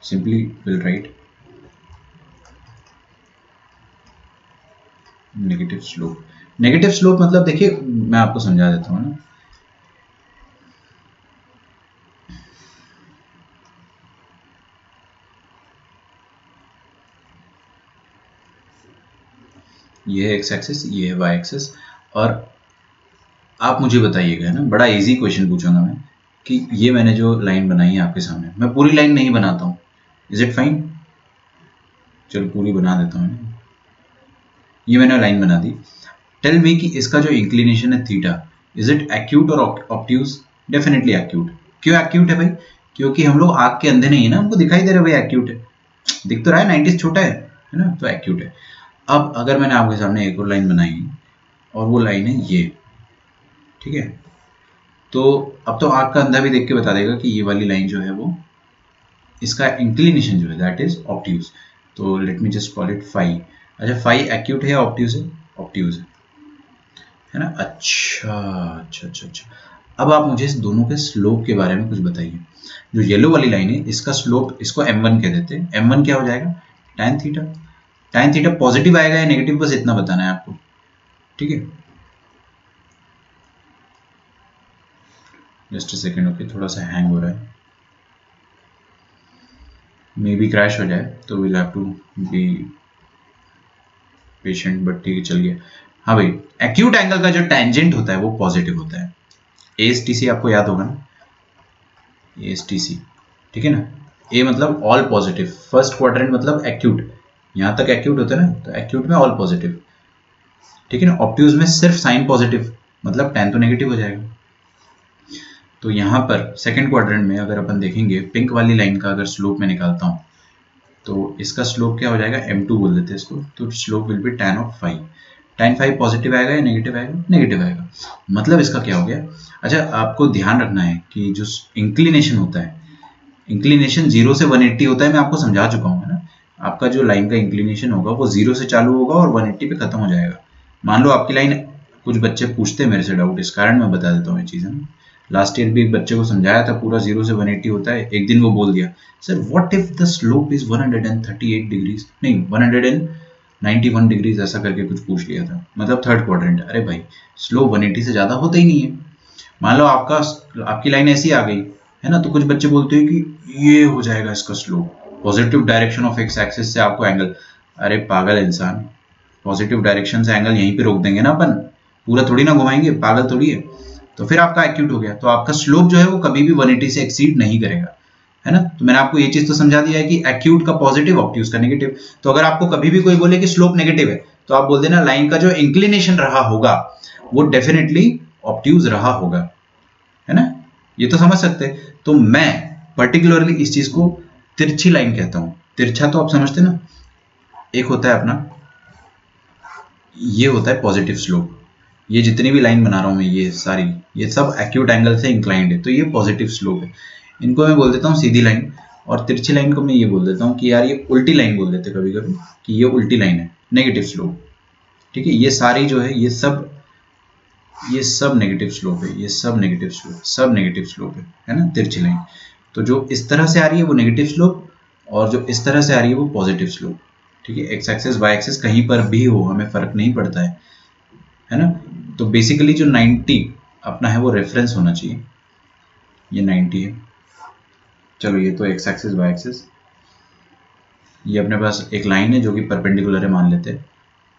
Simply will write negative slope, negative slope मतलब देखिए मैं आपको समझा देता हूँ ना, ये है एक्स एक्सिस, ये है वाई एक्सिस, और आप मुझे बताइएगा, है ना, बड़ा इजी क्वेश्चन पूछूंगा मैं कि ये मैंने जो लाइन बनाई है आपके सामने, मैं पूरी लाइन नहीं बनाता हूँ, इज इट फाइन? चलो पूरी बना देता हूँ। ये मैंने लाइन बना दी। टेल मी कि इसका जो इंक्लिनेशन है थीटा, इज इट एक्यूट और ऑब्ट्यूज? Definitely acute. क्यों एक्यूट है भाई? क्योंकि हम लोग आग के अंधे नहीं है ना, हमको दिखाई दे रहा है भाई एक्यूट है, दिख तो रहा है 90 छोटा है ना, तो एक्यूट है। अब अगर मैंने आपके सामने एक और लाइन बनाई और वो लाइन है ये, ठीक है, तो अब तो आग का अंधा भी देख के बता देगा कि ये वाली लाइन जो है वो, इसका इंक्लिनेशन जो है दैट इज ऑब्ट्यूज। तो let me just call it phi. अच्छा फाई एक्यूट है या ऑब्ट्यूज है? ऑब्ट्यूज है ना। अच्छा अच्छा अच्छा अच्छा, अब आप मुझे इस दोनों के स्लोप के बारे में कुछ बताइए। जो येलो वाली लाइन है इसका स्लोप, इसको m1 कह देते हैं, m1 क्या हो जाएगा? tan theta. tan theta positive आएगा या नेगेटिव, बस इतना बताना है आपको, ठीक है। जस्ट अ सेकेंड, ओके, थोड़ा सा हैंग हो रहा है, मे बी क्रैश हो जाए, तो will have to be patient, but ठीक है, चल गया। हाँ भाई, एक्यूट एंगल का जो टेंजेंट होता है वो पॉजिटिव होता है। ASTC आपको याद होगा ना, ASTC, ठीक है ना। ए मतलब ऑल पॉजिटिव, फर्स्ट क्वाड्रेंट मतलब एक्यूट, यहां तक एक्यूट होता है ना, तो एक्यूट में ऑल पॉजिटिव, ठीक है ना। ऑब्ट्यूज में सिर्फ साइन पॉजिटिव, मतलब tan तो नेगेटिव हो जाएगा। तो यहां पर सेकंड क्वाड्रेंट में अगर अपन देखेंगे, पिंक वाली लाइन का अगर स्लोप में निकालता हूं, तो इसका स्लोप क्या हो जाएगा? m2 बोल देते हैं इसको, तो slope will be tan of phi. tan phi positive आएगा या नेगेटिव आएगा? नेगेटिव आएगा। मतलब इसका क्या हो गया? अच्छा आपको ध्यान रखना है कि जो इंक्लिनेशन होता है, इंक्लिनेशन 0 से 180 होता है, मैं आपको समझा चुका हूँ ना। आपका जो लाइन का इंक्लिनेशन होगा वो 0 से चालू होगा और 180 पे खत्म हो जाएगा। मान लो आपकी लाइन, कुछ बच्चे पूछते हैं मेरे से डाउट, इस कारण मैं बता देता हूँ ये चीज़ें। लास्ट ईयर भी एक बच्चे को समझाया था, पूरा 0 से 180 होता है, एक दिन वो बोल दिया sir what if the slope is 138 degrees, नहीं 191 डिग्रीज, ऐसा करके कुछ पूछ लिया था, मतलब थर्ड क्वाड्रेंट। अरे भाई स्लोप 180 से ज़्यादा होता ही नहीं है। मान लो आपकी लाइन ऐसी आ गई है ना, तो कुछ बच्चे बोलते हैं कि ये हो जाएगा इसका slope, positive direction of x axis से आपको एंगल। अरे पागल इंसान, पॉजिटिव डायरेक्शन से एंगल यहीं पे रोक देंगे ना अपन, पूरा थोड़ी ना घुमाएंगे, पागल थोड़ी है। तो फिर आपका एक्यूट हो गया, तो आपका स्लोप जो है वो कभी भी 180 से एक्सीड नहीं करेगा, है ना। तो मैंने आपको ये चीज तो समझा दिया है कि एक्यूट का पॉजिटिव, ऑब्ट्यूज का नेगेटिव। तो अगर आपको कभी भी कोई बोले कि स्लोप नेगेटिव है, तो आप बोल देना लाइन का जो इंक्लिनेशन रहा होगा वो डेफिनेटली ऑब्ट्यूज रहा होगा, है ना। ये तो समझ सकते हैं। तो मैं पर्टिकुलरली इस चीज को तिरछी लाइन कहता हूं। तिरछा तो आप समझते ना, एक होता है अपना, ये होता है पॉजिटिव स्लोप। ये जितनी भी लाइन बना रहा हूं मैं, ये सारी, ये सब एक्यूट एंगल से इंक्लाइंड है, तो ये पॉजिटिव स्लोप है। इनको मैं बोल देता हूँ सीधी लाइन, और तिरछी लाइन को मैं ये बोल देता हूँ कि यार ये उल्टी लाइन बोल देते कभी कभी, कि ये उल्टी लाइन है, नेगेटिव स्लोप, ठीक है। ये सारी जो है ये सब नेगेटिव स्लोप है, ये सब नेगेटिव स्लोप, सब नेगेटिव स्लोप है ना, तिरछी लाइन। तो जो इस तरह से आ रही है वो नेगेटिव स्लोप, और जो इस तरह से आ रही है वो पॉजिटिव स्लोप, ठीक है। एक्स एक्सिस वाई एक्सिस कहीं पर भी हो, हमें फर्क नहीं पड़ता है ना। तो बेसिकली जो 90 अपना है वो रेफरेंस होना चाहिए, ये 90 है। चलो ये तो एक्स एक्सिस वाई एक्सिस, ये अपने पास एक लाइन है जो कि परपेंडिकुलर है मान लेते हैं।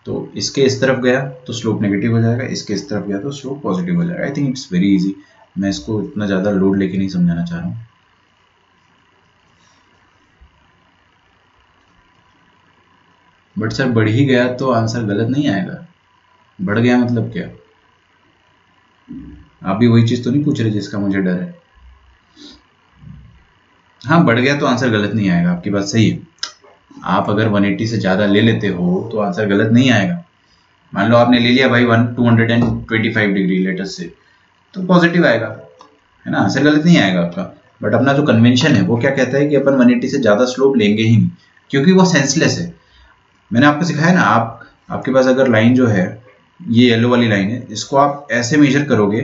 तो इसके इस तरफ गया तो स्लोप नेगेटिव हो जाएगा, इसके इस तरफ गया तो स्लोप पॉजिटिव हो जाएगा। I think it's very easy, मैं इसको इतना ज़्यादा लोड लेके नहीं समझाना चाह रहा हूँ। बट सर बढ़ ही गया तो आंसर गलत नहीं आएगा? बढ़ गया मतलब क्या? आप भी वही चीज़ तो नहीं पूछ रहे जिसका मुझे डर है। हाँ बढ़ गया तो आंसर गलत नहीं आएगा, आपकी बात सही है। आप अगर 180 से ज़्यादा ले लेते हो तो आंसर गलत नहीं आएगा। मान लो आपने ले लिया भाई 225 डिग्री लेटेस्ट से, तो पॉजिटिव आएगा, है ना, आंसर गलत नहीं आएगा आपका। बट अपना जो कन्वेंशन है वो क्या कहता है कि अपन 180 से ज़्यादा स्लोप लेंगे ही नहीं, क्योंकि वो सेंसलेस है। मैंने आपको सिखाया ना, आपके पास अगर लाइन जो है, ये येलो वाली लाइन है, इसको आप ऐसे मेजर करोगे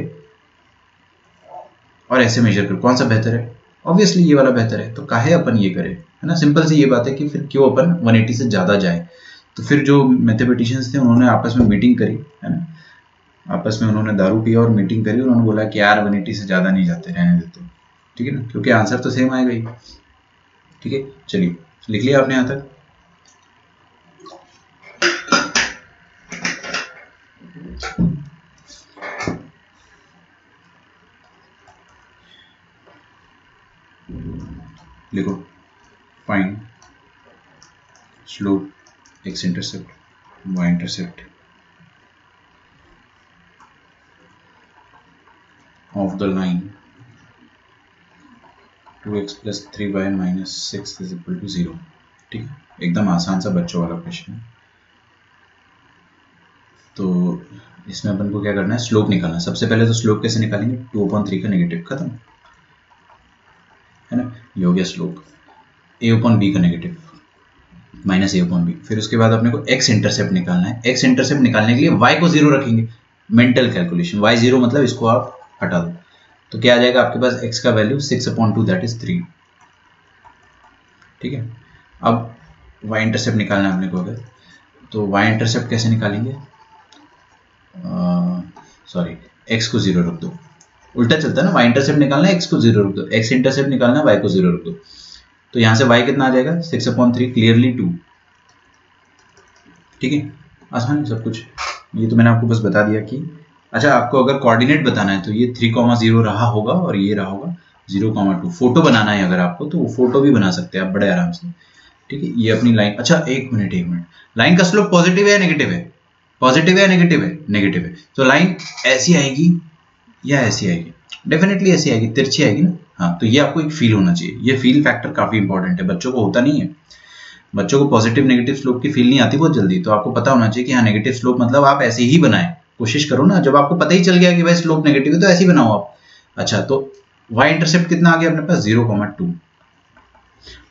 और ऐसे मेजर करो, कौन सा बेहतर है? ऑब्वियसली ये वाला बेहतर है। तो काहे अपन ये करें, है ना। सिंपल सी ये बात है कि फिर क्यों अपन 180 से ज़्यादा जाए। तो फिर जो मैथमेटिशियंस थे उन्होंने आपस में मीटिंग करी, है ना, आपस में उन्होंने दारू पिया और मीटिंग करी, उन्होंने बोला कि यार 180 से ज़्यादा नहीं जाते, रहने देते, ठीक है ना, क्योंकि आंसर तो सेम आएगा ही। ठीक है, चलिए लिख लिया आपने यहाँ तक। लिखो, find slope, x intercept, y intercept of the line 2x + 3y - 6 = 0। ठीक है, एकदम आसान सा बच्चों वाला क्वेश्चन है। तो इसमें अपन को क्या करना है, स्लोप निकालना। सबसे पहले तो स्लोप कैसे निकालेंगे, 2/3 का नेगेटिव, खत्म, है ना, ये हो गया स्लोप। a/b का नेगेटिव -a/b। फिर उसके बाद अपने को x इंटरसेप्ट निकालना है। x इंटरसेप्ट निकालने के लिए y को 0 रखेंगे, मेंटल कैलकुलेशन, y 0 मतलब इसको आप हटा दो, तो क्या आ जाएगा आपके पास, x का वैल्यू 6/2 दैट इज 3। ठीक है, अब y इंटरसेप्ट निकालना है अपने को अगर, तो y इंटरसेप्ट कैसे निकालेंगे, सॉरी x को 0 रख दो, उल्टा चलता है ना, y इंटरसेप्ट निकालना है, x को 0 रख दो, x इंटरसेप्ट निकालना है, y को 0 रख दो, तो यहाँ से y कितना आ जाएगा, 6/3 क्लियरली 2। ठीक है, आसान है सब कुछ, ये तो मैंने आपको बस बता दिया कि अच्छा, आपको अगर कोऑर्डिनेट बताना है तो ये 3,0 रहा होगा और ये रहा होगा 0,2। फोटो बनाना है अगर आपको, तो वो फोटो भी बना सकते हैं आप बड़े आराम से। ठीक है, ये अपनी लाइन, अच्छा एक मिनट, लाइन का स्लोप पॉजिटिव है या नेगेटिव है, पॉजिटिव है या नेगेटिव है, नेगेटिव है, तो लाइन ऐसी आएगी या ऐसी आएगी, डेफिनेटली ऐसी आएगी, तिरछी आएगी ना। हाँ, तो ये आपको एक फील होना चाहिए, ये फील फैक्टर काफी इंपॉर्टेंट है, बच्चों को होता नहीं है, बच्चों को पॉजिटिव नेगेटिव स्लोप की फील नहीं आती बहुत जल्दी, तो आपको पता होना चाहिए कि हाँ नेगेटिव स्लोप मतलब आप ऐसे ही बनाएं, कोशिश करो ना, जब आपको पता ही चल गया कि भाई स्लोप नेगेटिव है तो ऐसे ही बनाओ आप। अच्छा, तो y इंटरसेप्ट कितना आ गया अपने पास, 0,2,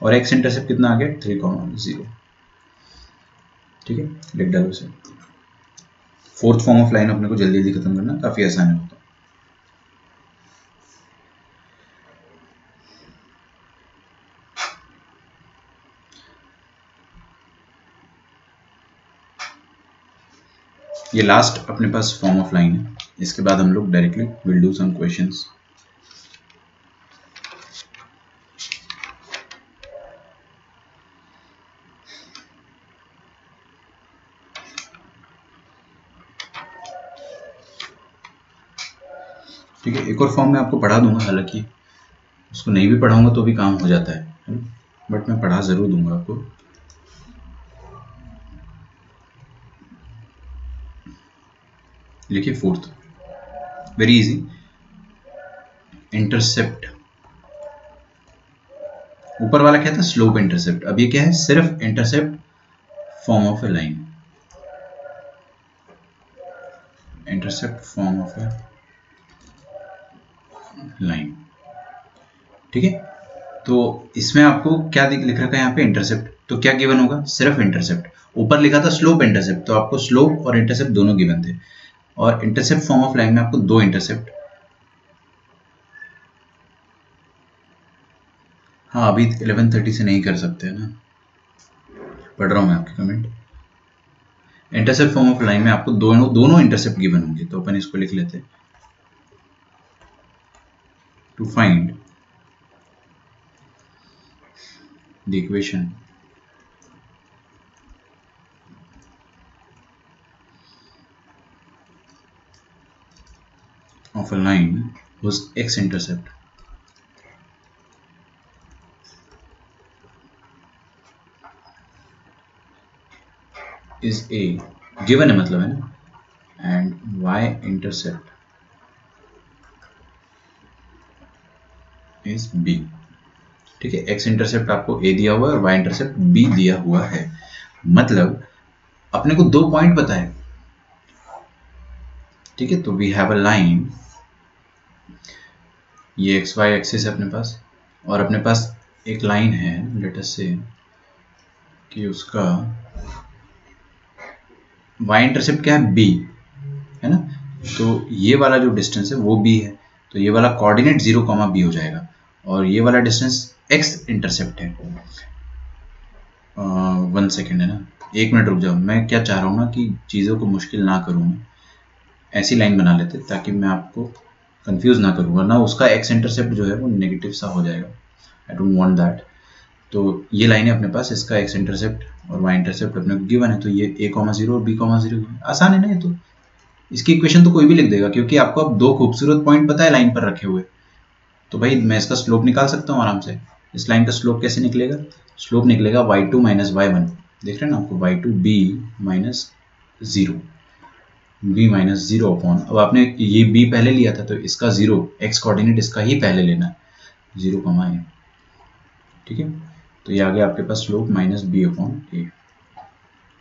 और x इंटरसेप्ट कितना आ गया, 3,0। ठीक है, लिख डालो इसे। फोर्थ फॉर्म ऑफ लाइन अपने को जल्दी जल्दी खत्म करना, काफी आसान होता है। ये लास्ट अपने पास फॉर्म ऑफ लाइन है, इसके बाद हम लोग directly will do some questions. ठीक है, एक और फॉर्म मैं आपको पढ़ा दूंगा, हालांकि उसको नहीं भी पढ़ाऊंगा तो भी काम हो जाता है ना, बट मैं पढ़ा जरूर दूंगा आपको। लिखिए फोर्थ, वेरी इजी, इंटरसेप्ट, ऊपर वाला क्या था, स्लोप इंटरसेप्ट, अब ये क्या है, सिर्फ intercept form of A line, intercept form of A line. ठीक है, तो इसमें आपको क्या लिख रखा है यहाँ पे, इंटरसेप्ट, तो क्या गिवन होगा, सिर्फ इंटरसेप्ट। ऊपर लिखा था स्लोप इंटरसेप्ट, तो आपको स्लोप और इंटरसेप्ट दोनों गिवन थे, और इंटरसेप्ट फॉर्म ऑफ लाइन में आपको दो इंटरसेप्ट। हाँ, अभी 11:30 से नहीं कर सकते है ना, पढ़ रहा हूँ मैं आपके comment. Intercept form of line में आपको दोनों इंटरसेप्ट गिवन होंगे, तो अपन इसको लिख लेते हैं, to find the equation of a line whose x intercept is a, given है मतलब है ना, and y intercept is b। ठीक है, x इंटरसेप्ट आपको a दिया हुआ है और y इंटरसेप्ट b दिया हुआ है, मतलब अपने को दो पॉइंट पता है। ठीक है, तो वी हैव अ लाइन, ये xy एक्सिस है अपने पास, और अपने पास एक लाइन है, लेट अस से कि उसका y इंटरसेप्ट क्या है, b, है ना, तो ये वाला जो डिस्टेंस है वो b है, तो ये वाला कोऑर्डिनेट 0,b हो जाएगा, और ये वाला डिस्टेंस x इंटरसेप्ट है, 1 सेकेंड है ना, एक मिनट रुक जाओ, मैं क्या चाह रहा हूँ ना कि चीज़ों को मुश्किल ना करूँ मैं, ऐसी लाइन बना लेते ताकि मैं आपको कंफ्यूज ना करूँ, वरना उसका एक्स इंटरसेप्ट जो है वो नेगेटिव सा हो जाएगा। I don't want that. तो ये लाइन है अपने पास, इसका एक्स इंटरसेप्ट और वाई इंटरसेप्ट अपने को गिवन है, तो ये a,0 और b,0 आसान है ना ये तो। इसकी इक्वेशन तो कोई भी लिख देगा, क्योंकि आपको अब दो खूबसूरत पॉइंट पता है लाइन पर रखे हुए। तो भाई मैं इसका स्लोप निकाल सकता हूँ आराम से। इस लाइन का स्लोप कैसे निकलेगा? स्लोप निकलेगा y2 माइनस y1, देख रहे हैं ना आपको, y2 b minus 0, b minus 0 upon, अब आपने ये b पहले लिया था तो इसका 0 x कोऑर्डिनेट इसका ही पहले लेना है, 0, a, ठीक है। तो ये आ गया आपके पास slope minus b upon a।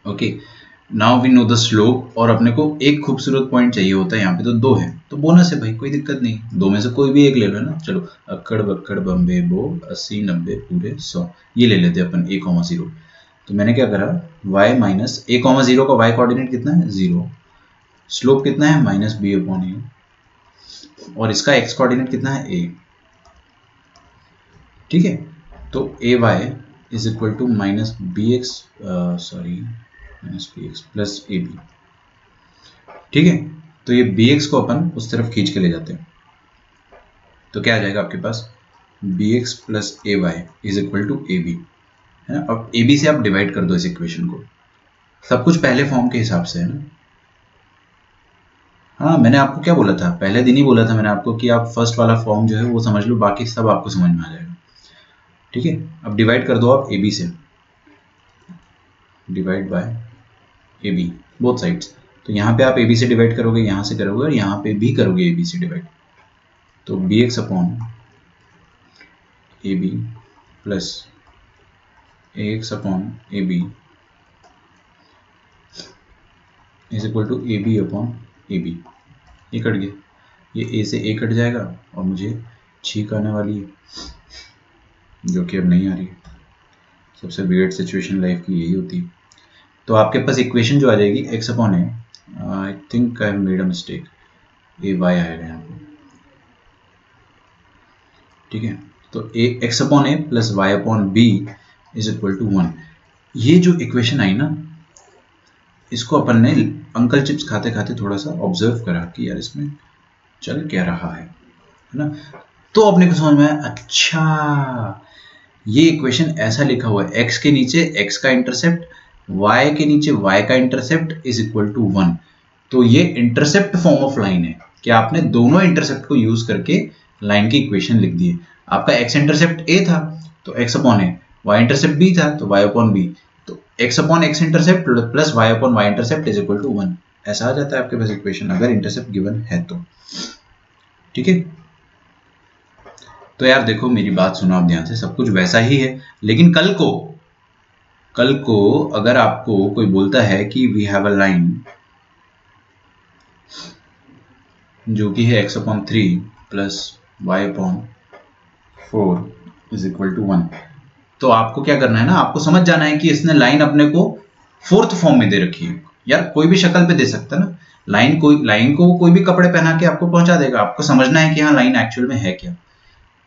Okay, now we know the slope, और अपने को एक खूबसूरत पॉइंट चाहिए होता है, यहाँ पे तो दो है, तो बोनस है भाई, कोई दिक्कत नहीं, दो में से कोई भी एक ले लो ना। चलो, अक्कड़ बक्कड़ बम्बे बो 80 90 पूरे 100, ये ले लेते हैं अपन a,0। तो मैंने क्या करा, y माइनस a,0 का y कोऑर्डिनेट कितना है 0, स्लोप कितना है माइनस b अपॉन a, और इसका x कोऑर्डिनेट कितना है a, ठीक है। तो A Y is equal to minus B X, sorry minus B X plus A B, ठीक है। तो ये बी एक्स को अपन उस तरफ खींच के ले जाते हैं, तो क्या आ जाएगा आपके पास, B X plus A Y is equal to A B, है ना। अब ए बी से आप डिवाइड कर दो इस इक्वेशन को, सब कुछ पहले फॉर्म के हिसाब से है ना। हाँ, मैंने आपको क्या बोला था, पहले दिन ही बोला था मैंने आपको कि आप फर्स्ट वाला फॉर्म जो है वो समझ लो, बाकी सब आपको समझ में आ जाएगा, ठीक है। अब डिवाइड कर दो आप ए बी से, divide by a b both sides. तो यहाँ पे आप ए बी से डिवाइड करोगे, यहाँ से करोगे, और यहाँ पे भी करोगे ए बी से डिवाइड, तो b x upon a b plus a x upon a b is equal to A b upon a b. ये कट गया, ये ए से ए कट जाएगा, और मुझे छींक आने वाली है, जो कि अब नहीं आ रही है। सबसे वियर्ड सिचुएशन लाइफ की यही होती है। तो आपके पास इक्वेशन जो आ जाएगी x upon a, I think I have made a mistake, a y आएगा यहाँ पे, ठीक है। तो a x upon a plus y upon b is equal to 1। ये जो इक्वेशन आई ना, इसको अपन ने अंकल चिप्स खाते खाते थोड़ा सा ऑब्जर्व करा कि यार इसमें चल क्या रहा है ना। तो अपने को समझ में आया, अच्छा ये इक्वेशन ऐसा लिखा हुआ है, x के नीचे x का इंटरसेप्ट, y के नीचे y का इंटरसेप्ट इज इक्वल टू 1। तो ये इंटरसेप्ट फॉर्म ऑफ लाइन है कि आपने दोनों इंटरसेप्ट को यूज करके लाइन की इक्वेशन लिख दी है। आपका x इंटरसेप्ट a था तो x upon a, y intercept b था तो y अपॉन b, तो x upon x intercept plus y upon y intercept is equal to 1, ऐसा आ जाता है आपके पास इक्वेशन, अगर इंटरसेप्ट गिवन है तो, ठीक है। तो यार देखो, मेरी बात सुनो आप ध्यान से, सब कुछ वैसा ही है, लेकिन कल को अगर आपको कोई बोलता है कि वी हैव अ लाइन जो कि है x upon 3 plus y upon 4 is equal to 1, तो आपको क्या करना है ना, आपको समझ जाना है कि इसने लाइन अपने को फोर्थ फॉर्म में दे रखी है। यार कोई भी शक्ल पे दे सकता है ना, लाइन को कोई भी कपड़े पहना के आपको पहुंचा देगा, आपको समझना है कि हाँ लाइन एक्चुअल में है क्या।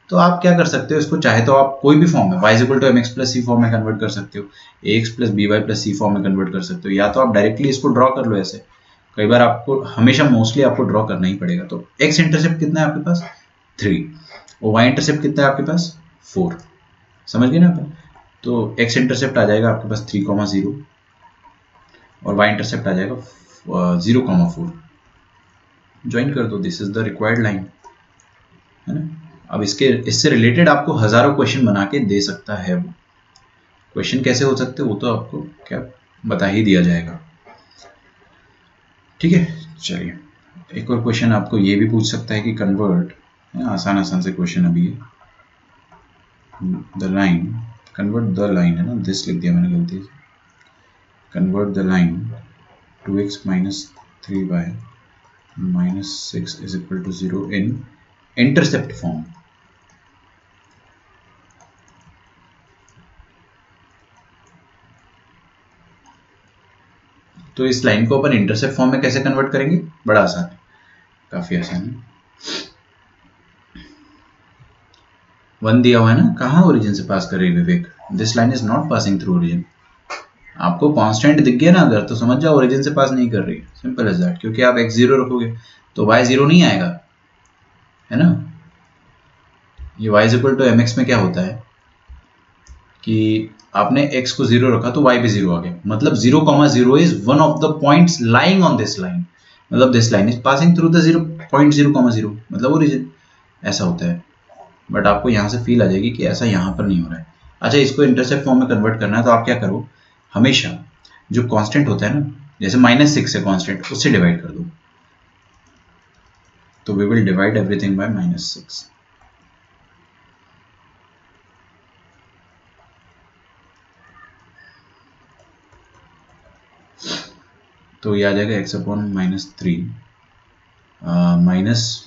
तो आप क्या कर सकते हो, इसको चाहे तो आप कोई भी फॉर्म में y equal to mx plus C form में कन्वर्ट कर सकते हो, ax plus by plus C form में कन्वर्ट कर सकते हो, या तो आप डायरेक्टली इसको ड्रॉ कर लो ऐसे। कई बार आपको हमेशा मोस्टली आपको ड्रॉ करना ही पड़ेगा। तो x इंटरसेप्ट कितना है आपके पास 3, और y इंटरसेप्ट कितना है आपके पास 4, समझ गए ना आप। तो x इंटरसेप्ट आ जाएगा आपके पास 3,0 और y इंटरसेप्ट आ जाएगा 0,4। ज्वाइन कर दो, this is the required line, है ना। अब इससे रिलेटेड आपको हजारों क्वेश्चन बना के दे सकता है वो। क्वेश्चन कैसे हो सकते वो तो आपको क्या बता ही दिया जाएगा, ठीक है। चलिए, एक और क्वेश्चन आपको ये भी पूछ सकता है कि कन्वर्ट, आसान से क्वेश्चन अभी है, the line, convert the line है ना, दिस लिख दिया मैंने गलती से, convert the line 2x minus 3y minus 6 is equal to 0 in intercept form. तो इस लाइन को अपन इंटरसेप्ट फॉर्म में कैसे कन्वर्ट करेंगे, बड़ा आसान है, काफी आसान है। 1 दिया हुआ है ना, कहाँ ओरिजिन से पास कर रही है Vivek, this line is not passing through origin. आपको कांस्टेंट दिख गया ना अगर, तो समझ जाओ ओरिजिन से पास नहीं कर रही है, सिंपल एज दैट। क्योंकि आप x 0 रखोगे तो y 0 नहीं आएगा, है ना। ये y इक्वल टू mx में क्या होता है कि आपने x को 0 रखा तो y भी 0 आ गया, मतलब 0,0 is one of the points lying on this line, मतलब this line is passing through the 0.0,0, मतलब ओरिजिन, ऐसा होता है। बट आपको यहाँ से फील आ जाएगी कि ऐसा यहाँ पर नहीं हो रहा है। अच्छा, इसको इंटरसेप्ट फॉर्म में कन्वर्ट करना है तो आप क्या करो, हमेशा जो कांस्टेंट होता है ना, जैसे -6 है कांस्टेंट, उससे डिवाइड कर दो। तो we will divide everything by -6। तो ये आ जाएगा x/-3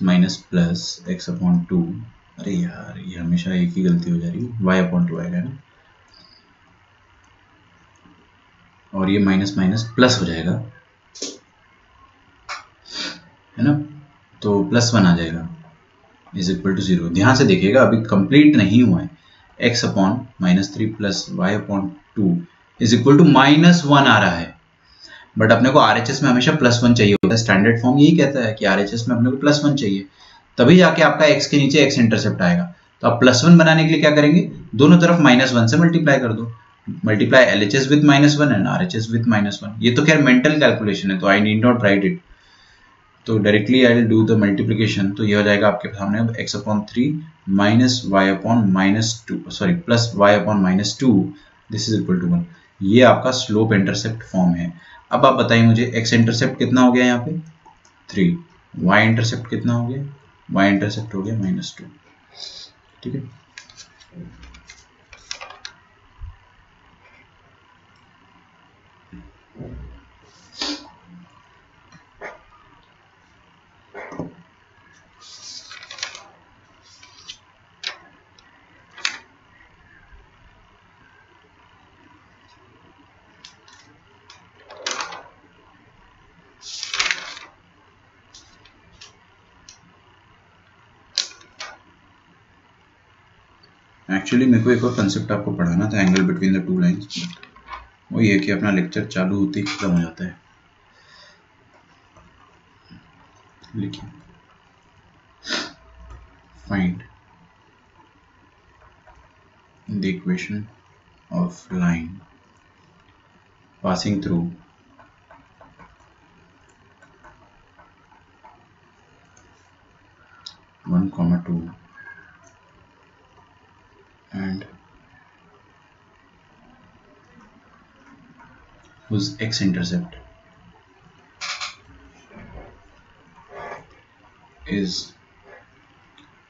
माइनस प्लस x/2। अरे यार, ये हमेशा एक ही गलती हो जा रही है, y/2 आएगा ना, और ये माइनस माइनस प्लस हो जाएगा, है ना। तो +1 आ जाएगा इज इक्वल टू 0। ध्यान से देखिएगा, अभी कंप्लीट नहीं हुआ है। x/-3 plus y/2 is equal to -1 आ रहा है। बट अपने को RHS में हमेशा +1 चाहिए होता है, स्टैंडर्ड फॉर्म यही कहता है कि RHS में अपने को +1 चाहिए, तभी जाके आपका x के नीचे x इंटरसेप्ट आएगा। तो आप +1 बनाने के लिए क्या करेंगे, दोनों तरफ -1 से मल्टीप्लाई कर दो, multiply LHS with -1 and RHS with -1। ये तो खैर मेंटल कैलकुलेशन है, तो I need not write it, तो directly I will do the multiplication. तो ये हो जाएगा आपके सामने अब x/3 minus y/-2 sorry plus y/-2 this is equal to 1। ये आपका स्लोप इंटरसेप्ट फॉर्म है। अब आप बताइए मुझे, x इंटरसेप्ट कितना हो गया यहाँ पे 3, y इंटरसेप्ट कितना हो गया, y इंटरसेप्ट हो गया -2, ठीक है। एक्चुअली मेरे को एक और कंसेप्ट आपको पढ़ाना था, angle between the two lines, वो ये कि अपना लेक्चर चालू होते ही खत्म हो जाता है। लिखिए, find the equation of line passing through (1, 2) and whose x intercept is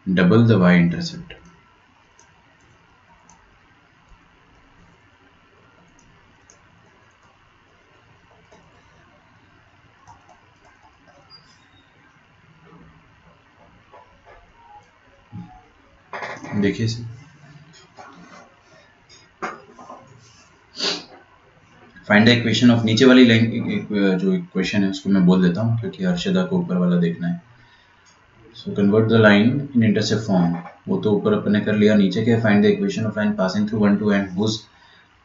double the y intercept. देखिए sir, find the equation of, नीचे वाली लाइन जो इक्वेशन है उसको मैं बोल देता हूँ क्योंकि हर्षदा को ऊपर वाला देखना है। So convert the line in intercept form, वो तो ऊपर अपने कर लिया, नीचे क्या, find the equation of line passing through 1, 2 and whose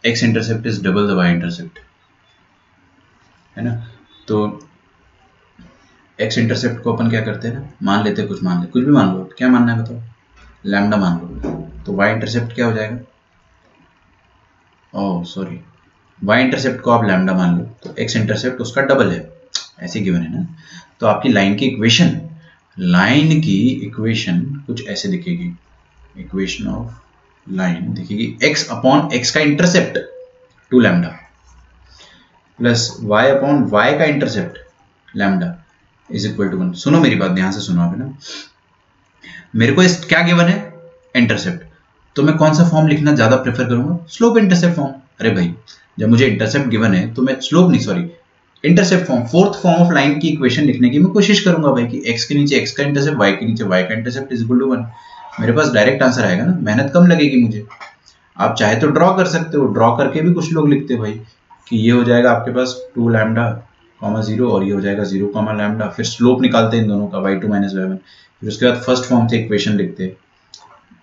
x intercept is double the y intercept, है ना। तो x इंटरसेप्ट को अपन क्या करते हैं ना, मान लेते हैं, कुछ भी मान लो, क्या मानना है बताओ, लैम्डा मान लो। तो y इंटरसेप्ट क्या हो जाएगा, ओह सॉरी, y इंटरसेप्ट को आप लैम्डा मान लो, तो x इंटरसेप्ट उसका डबल है, ऐसे गिवन है ना। तो आपकी लाइन की इक्वेशन कुछ ऐसे दिखेगी, इक्वेशन ऑफ लाइन दिखेगी x/x का इंटरसेप्ट 2 लैम्डा प्लस y/y का intercept lambda is equal to 1। सुनो मेरी बात, ध्यान से सुनो आप, है ना। मेरे को इस क्या गिवन है, इंटरसेप्ट, तो मैं कौन सा फॉर्म लिखना ज्यादा प्रेफर करूंगा, स्लोप इंटरसेप्ट फॉर्म। अरे भाई, जब मुझे इंटरसेप्ट गिवन है तो मैं स्लोप नहीं, sorry intercept form, fourth form of line की इक्वेशन लिखने की मैं कोशिश करूंगा भाई, कि x के नीचे x का इंटरसेप्ट, y के नीचे y का इंटरसेप्ट इज इक्वल टू 1। मेरे पास डायरेक्ट आंसर आएगा ना, मेहनत कम लगेगी मुझे। आप चाहे तो ड्रॉ कर सकते हो, ड्रॉ करके भी कुछ लोग लिखते हैं भाई, कि ये हो जाएगा आपके पास 2 लैम्डा, 0 और ये हो जाएगा 0, लैम्डा, फिर स्लोप निकालते हैं इन दोनों का y2 - y1, फिर उसके बाद फर्स्ट फॉर्म से इक्वेशन लिखते हैं।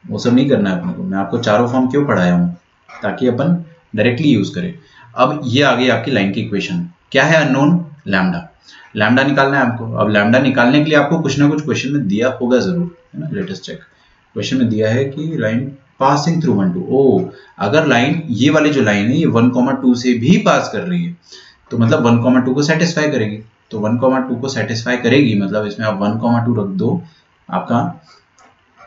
वो सब नहीं करना है अपने को, मैं आपको चारों फॉर्म क्यों पढ़ाया हूँ, ताकि अपन डायरेक्टली यूज करें। अब ये आ गई आपकी लाइन की इक्वेशन। क्या है अननोन? लैम्डा। लैम्डा निकालना है आपको। अब लैम्डा निकालने के लिए आपको कुछ ना कुछ क्वेश्चन में दिया होगा जरूर, है ना। Let us check. क्वेश्चन में दिया है कि लाइन पासिंग थ्रू 1 2। ओ, अगर लाइन, ये वाली जो लाइन है ये 1,2 से भी पास कर रही है तो मतलब 1,2 को सेटिस्फाई करेगी। तो 1,2 को सेटिस्फाई करेगी मतलब इसमें आप 1,2 रख दो, आपका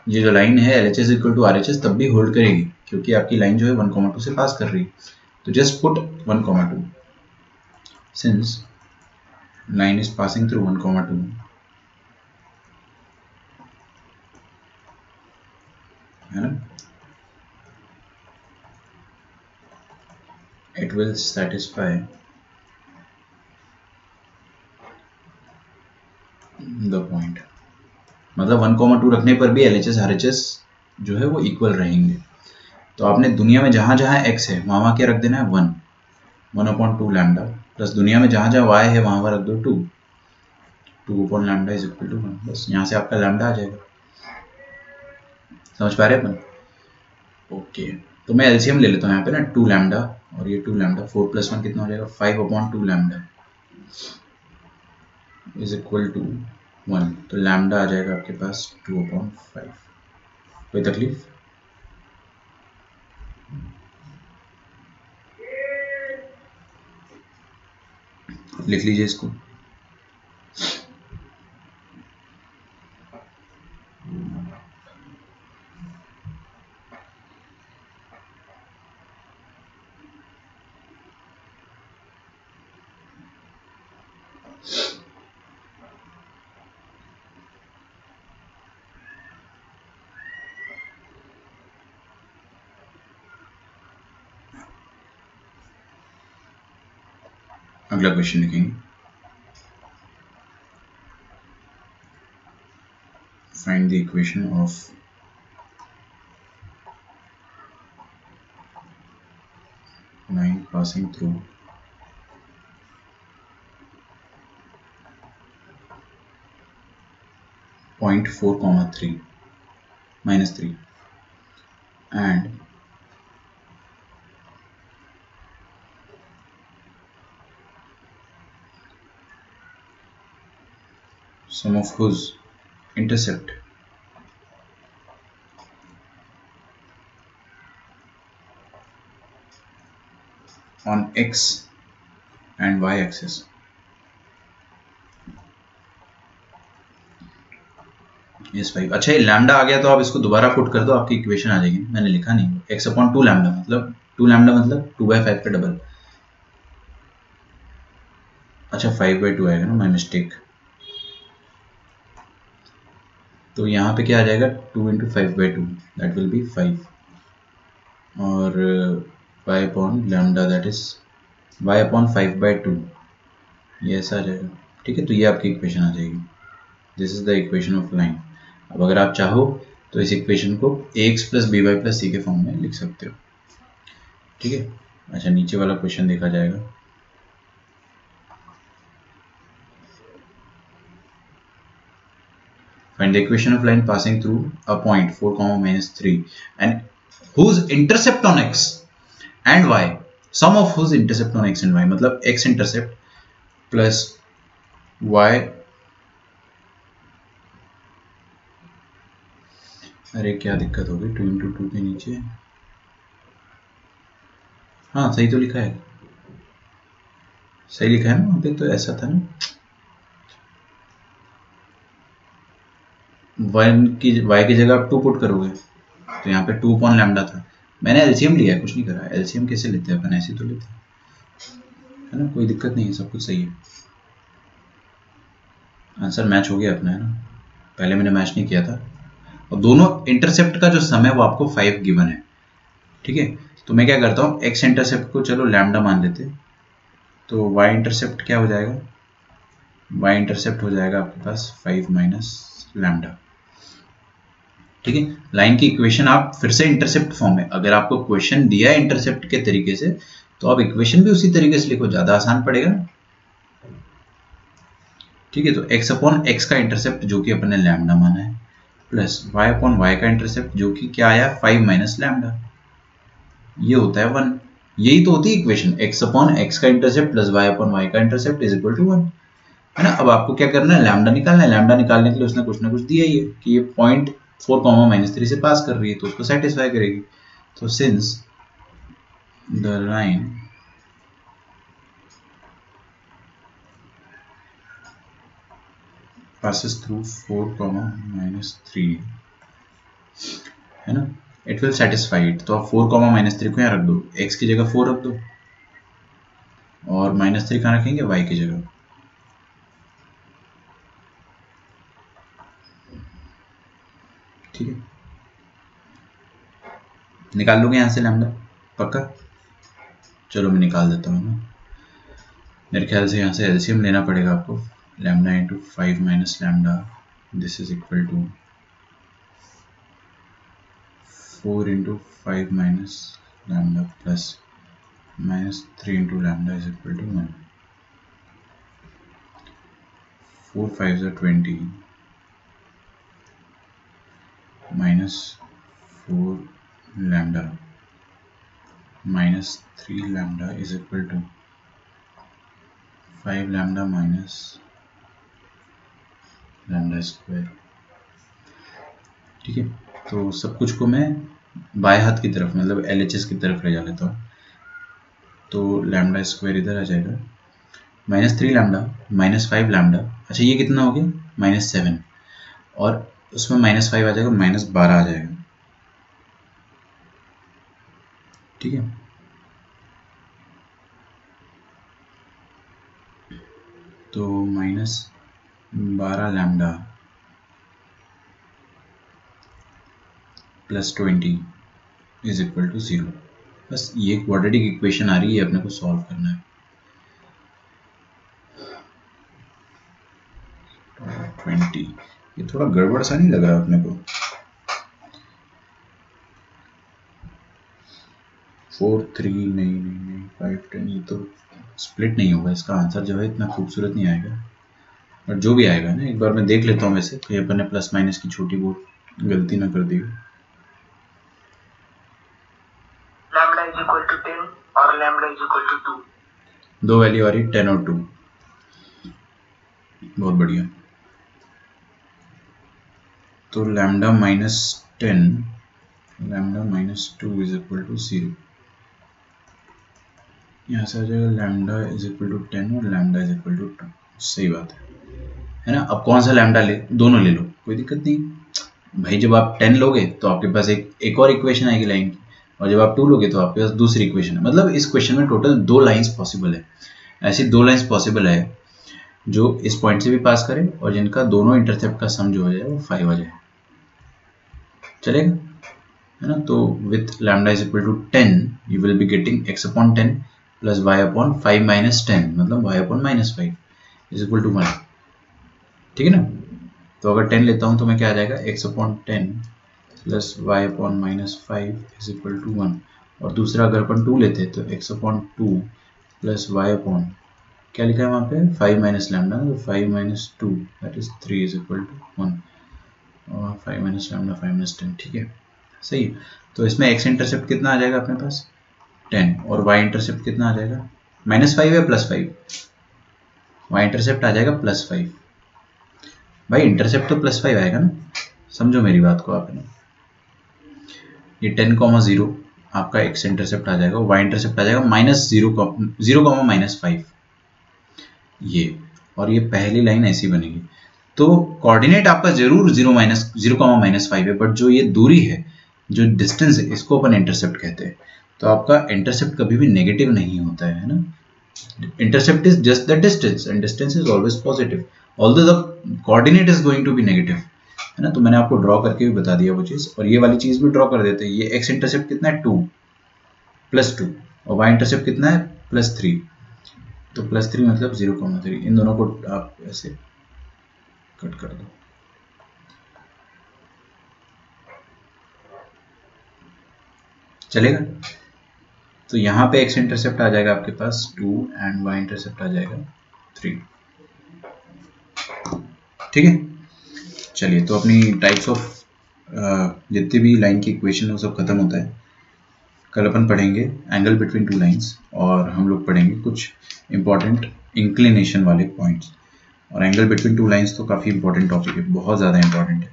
ये जो लाइन है LHS इक्वल टू RHS तब भी होल्ड करेगी, क्योंकि आपकी लाइन जो है 1,2 से पास कर रही है। तो just put 1,2 since line is passing through 1,2, है ना, it will satisfy the point। मतलब 1,2 रखने पर भी LHS RHS जो है वो इक्वल रहेंगे। तो आपने दुनिया में जहां जहां x है वहां क्या रख देना है 1/2 लैम्डा, प्लस दुनिया में जहां जहां y है वहां रख दो 2 upon lambda is equal to 1। बस यहाँ से आपका लैम्डा आ जाएगा। समझ पा रहे अपन? ओके, तो मैं एलसीएम ले लेता हूँ यहाँ पे ना, 2 लैम्डा और ये 2 लैम्डा, 4 + 1 कितना हो जाएगा 5/2 लैम्डा इज इक्वल टू 1। तो लैम्डा आ जाएगा आपके पास 2/5। कोई तकलीफ? लिख लीजिए इसको। अगला क्वेश्चन लिखेंगे। Find the equation of line passing through point 4,3 -3 and sum of whose intercept on x and y axis is 5। अच्छा, ये लैम्डा आ गया तो आप इसको दोबारा पुट कर दो, आपकी इक्वेशन आ जाएगी। मैंने लिखा नहीं, x/2 लैम्डा मतलब 2 लैम्डा मतलब 2/5 का डबल। अच्छा 5/2 आएगा ना, माई मिस्टेक। तो यहाँ पे क्या आ जाएगा 2 × 5/2 दैट विल बी 5 और y/लैम्डा दैट इज y/5/2, ये ऐसा आ जाएगा। ठीक है, तो ये आपकी इक्वेशन आ जाएगी। This is the equation of line. अब अगर आप चाहो तो इस इक्वेशन को ax + by + c के फॉर्म में लिख सकते हो। ठीक है, अच्छा नीचे वाला क्वेश्चन देखा जाएगा। Find the equation of line passing through a point 4, -3 and whose intercept on x and y, sum of whose intercept on x and y मतलब x intercept plus y, अरे क्या दिक्कत हो गई 2 × 2 के नीचे। हाँ सही तो लिखा है, सही लिखा है ना वहाँ पे, तो ऐसा था ना y की जगह आप 2 पुट करोगे तो यहाँ पे 2/λ था। मैंने एलसीएम लिया है, कुछ नहीं करा। एलसीएम कैसे लेते हैं अपन, ऐसे तो लेते हैं, है ना, कोई दिक्कत नहीं है, सब कुछ सही है। आंसर मैच हो गया अपना, है ना, पहले मैंने मैच नहीं किया था। और दोनों इंटरसेप्ट का जो सम है वो आपको 5 गिवन है। ठीक है, तो मैं क्या करता हूँ, एक्स इंटरसेप्ट को चलो लैम्डा मान लेते, तो वाई इंटरसेप्ट क्या हो जाएगा, वाई इंटरसेप्ट हो जाएगा आपके पास 5 - लैम्डा। ठीक है, लाइन की इक्वेशन आप फिर से इंटरसेप्ट फॉर्म में, अगर आपको क्वेश्चन दिया है इंटरसेप्ट के तरीके से तो आप इक्वेशन भी उसी तरीके से लिखो, ज्यादा आसान पड़ेगा ना। ठीक है, तो x/x का इंटरसेप्ट जो कि अपन ने लैम्डा माना है, प्लस y/y का इंटरसेप्ट जो कि क्या आया 5 - लैम्डा, ये होता है 1। यही तो होती है इक्वेशन, x अपॉन x का intercept plus y upon y का इंटरसेप्ट इज इक्वल टू 1, है ना। अब आपको क्या करना है, लैम्डा निकालना है। लैम्डा निकालने के लिए उसने कुछ ना कुछ दिया ही है कि ये पॉइंट 4,-3 से पास कर रही है, तो उसको सेटिस्फाई करेगी। तो since the line passes through 4,-3, है ना, इट विल सेटिस्फाई इट। तो आप 4,-3 को यहाँ रख दो, x की जगह 4 रख दो और -3 कहाँ रखेंगे, y की जगह। ठीक है, निकाल लोगे यहाँ से लैम्डा पक्का? चलो मैं निकाल देता हूँ ना, मेरे ख्याल से यहाँ से एलसीएम लेना पड़ेगा आपको। Lambda into 5 minus lambda, this is equal to 4 into 5 minus lambda plus -3 into lambda is equal to 1। 4 5 are 20 minus 4 lambda minus 3 lambda is equal to 5 lambda minus lambda square। ठीक है, तो सब कुछ को मैं बाएं हाथ की तरफ मतलब LHS की तरफ ले जा लेता हूँ। तो लैम्डा स्क्वायर इधर आ जाएगा, -3 लैम्डा माइनस 5 लैम्डा, अच्छा ये कितना हो गया -7, और उसमें -5 आ जाएगा, -12 आ जाएगा। ठीक है, तो -12 lambda plus 20 is equal to 0। बस ये क्वाड्रेटिक इक्वेशन आ रही है, अपने को सॉल्व करना है। 20, ये थोड़ा गड़बड़ सा नहीं लग रहा अपने को। 4 3 नहीं 5 10, ये तो स्प्लिट नहीं होगा, इसका आंसर जो है इतना खूबसूरत नहीं आएगा, और जो भी आएगा ना एक बार मैं देख लेता हूँ वैसे, तो ये अपन ने प्लस माइनस की छोटी बहुत गलती ना कर दी। लैम्डा इज इक्वल टू 10 और लैम्डा इज इक्वल टू 2, दो वैल्यू आ रही 10 और 2, बहुत बढ़िया। तो lambda -10 lambda -2 is equal to 0, यहाँ से आ जाएगा लैम्डा इज इक्वल टू 10 और लैम्डा इज इक्वल टू 2। सही बात है ना। अब कौन सा लैम्डा ले, दोनों ले लो, कोई दिक्कत नहीं भाई। जब आप 10 लोगे तो आपके पास एक और इक्वेशन आएगी लाइन की, और जब आप 2 लोगे तो आपके पास दूसरी इक्वेशन है। मतलब इस क्वेश्चन में टोटल 2 लाइंस पॉसिबल है। ऐसी 2 लाइंस पॉसिबल है जो इस पॉइंट से भी पास करे और जिनका दोनों इंटरसेप्ट का सम जो हो जाए वो 5 आ जाए, चलेगा, है ना। तो with lambda is equal to 10 you will be getting x upon 10 plus y upon 5 minus 10, मतलब y upon -5 is equal to 1। ठीक है ना। तो अगर 10 लेता हूं तो मैं क्या आ जाएगा, x upon 10 plus y upon -5 is equal to 1। और दूसरा अगर अपन 2 लेते हैं तो x upon 2 plus y upon क्या लिखा है वहाँ पे 5 माइनस लैम्डा, तो 5 minus 2 that is 3 is equal to 1, और 5 माइनस लैम्डा 5 माइनस 10। ठीक है, सही है। तो इसमें x इंटरसेप्ट कितना आ जाएगा अपने पास 10, और y इंटरसेप्ट कितना आ जाएगा -5 या +5, y इंटरसेप्ट आ जाएगा +5। भाई इंटरसेप्ट तो +5 आएगा ना, समझो मेरी बात को आपने। ये 10,0 आपका x इंटरसेप्ट आ जाएगा, y इंटरसेप्ट आ जाएगा -0,5 ये, और ये पहली लाइन ऐसी बनेगी। तो कोऑर्डिनेट आपका जरूर 0,-5 है, बट जो ये दूरी है, जो डिस्टेंस है, इसको अपन इंटरसेप्ट कहते हैं। तो आपका इंटरसेप्ट कभी भी नेगेटिव नहीं होता है ना। Intercept is just the distance and distance is always positive although the coordinate is going to be negative, है ना। तो मैंने आपको ड्रॉ करके भी बता दिया वो चीज, और ये वाली चीज भी ड्रॉ कर देते हैं। ये x इंटरसेप्ट कितना है 2 +2, और y इंटरसेप्ट कितना है +3, तो +3 मतलब 0,3। इन दोनों को आप ऐसे कट कर दो, चलेगा। तो यहाँ पे x इंटरसेप्ट आ जाएगा आपके पास 2 एंड y इंटरसेप्ट आ जाएगा 3। ठीक है, चलिए। तो अपनी टाइप्स ऑफ जितनी भी लाइन की इक्वेशन है वो सब खत्म होता है। कल अपन पढ़ेंगे एंगल बिटवीन टू लाइंस, और हम लोग पढ़ेंगे कुछ इंपॉर्टेंट इंक्लिनेशन वाले पॉइंट्स। और एंगल बिटवीन टू लाइंस तो काफ़ी इंपॉर्टेंट टॉपिक है, बहुत ज़्यादा इंपॉर्टेंट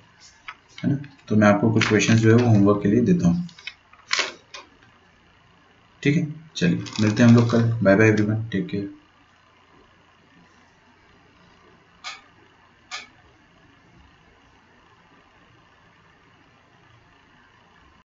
है ना। तो मैं आपको कुछ क्वेश्चंस जो है वो होमवर्क के लिए देता हूँ, ठीक है। चलिए मिलते हैं हम लोग कल। Bye bye everyone, take care.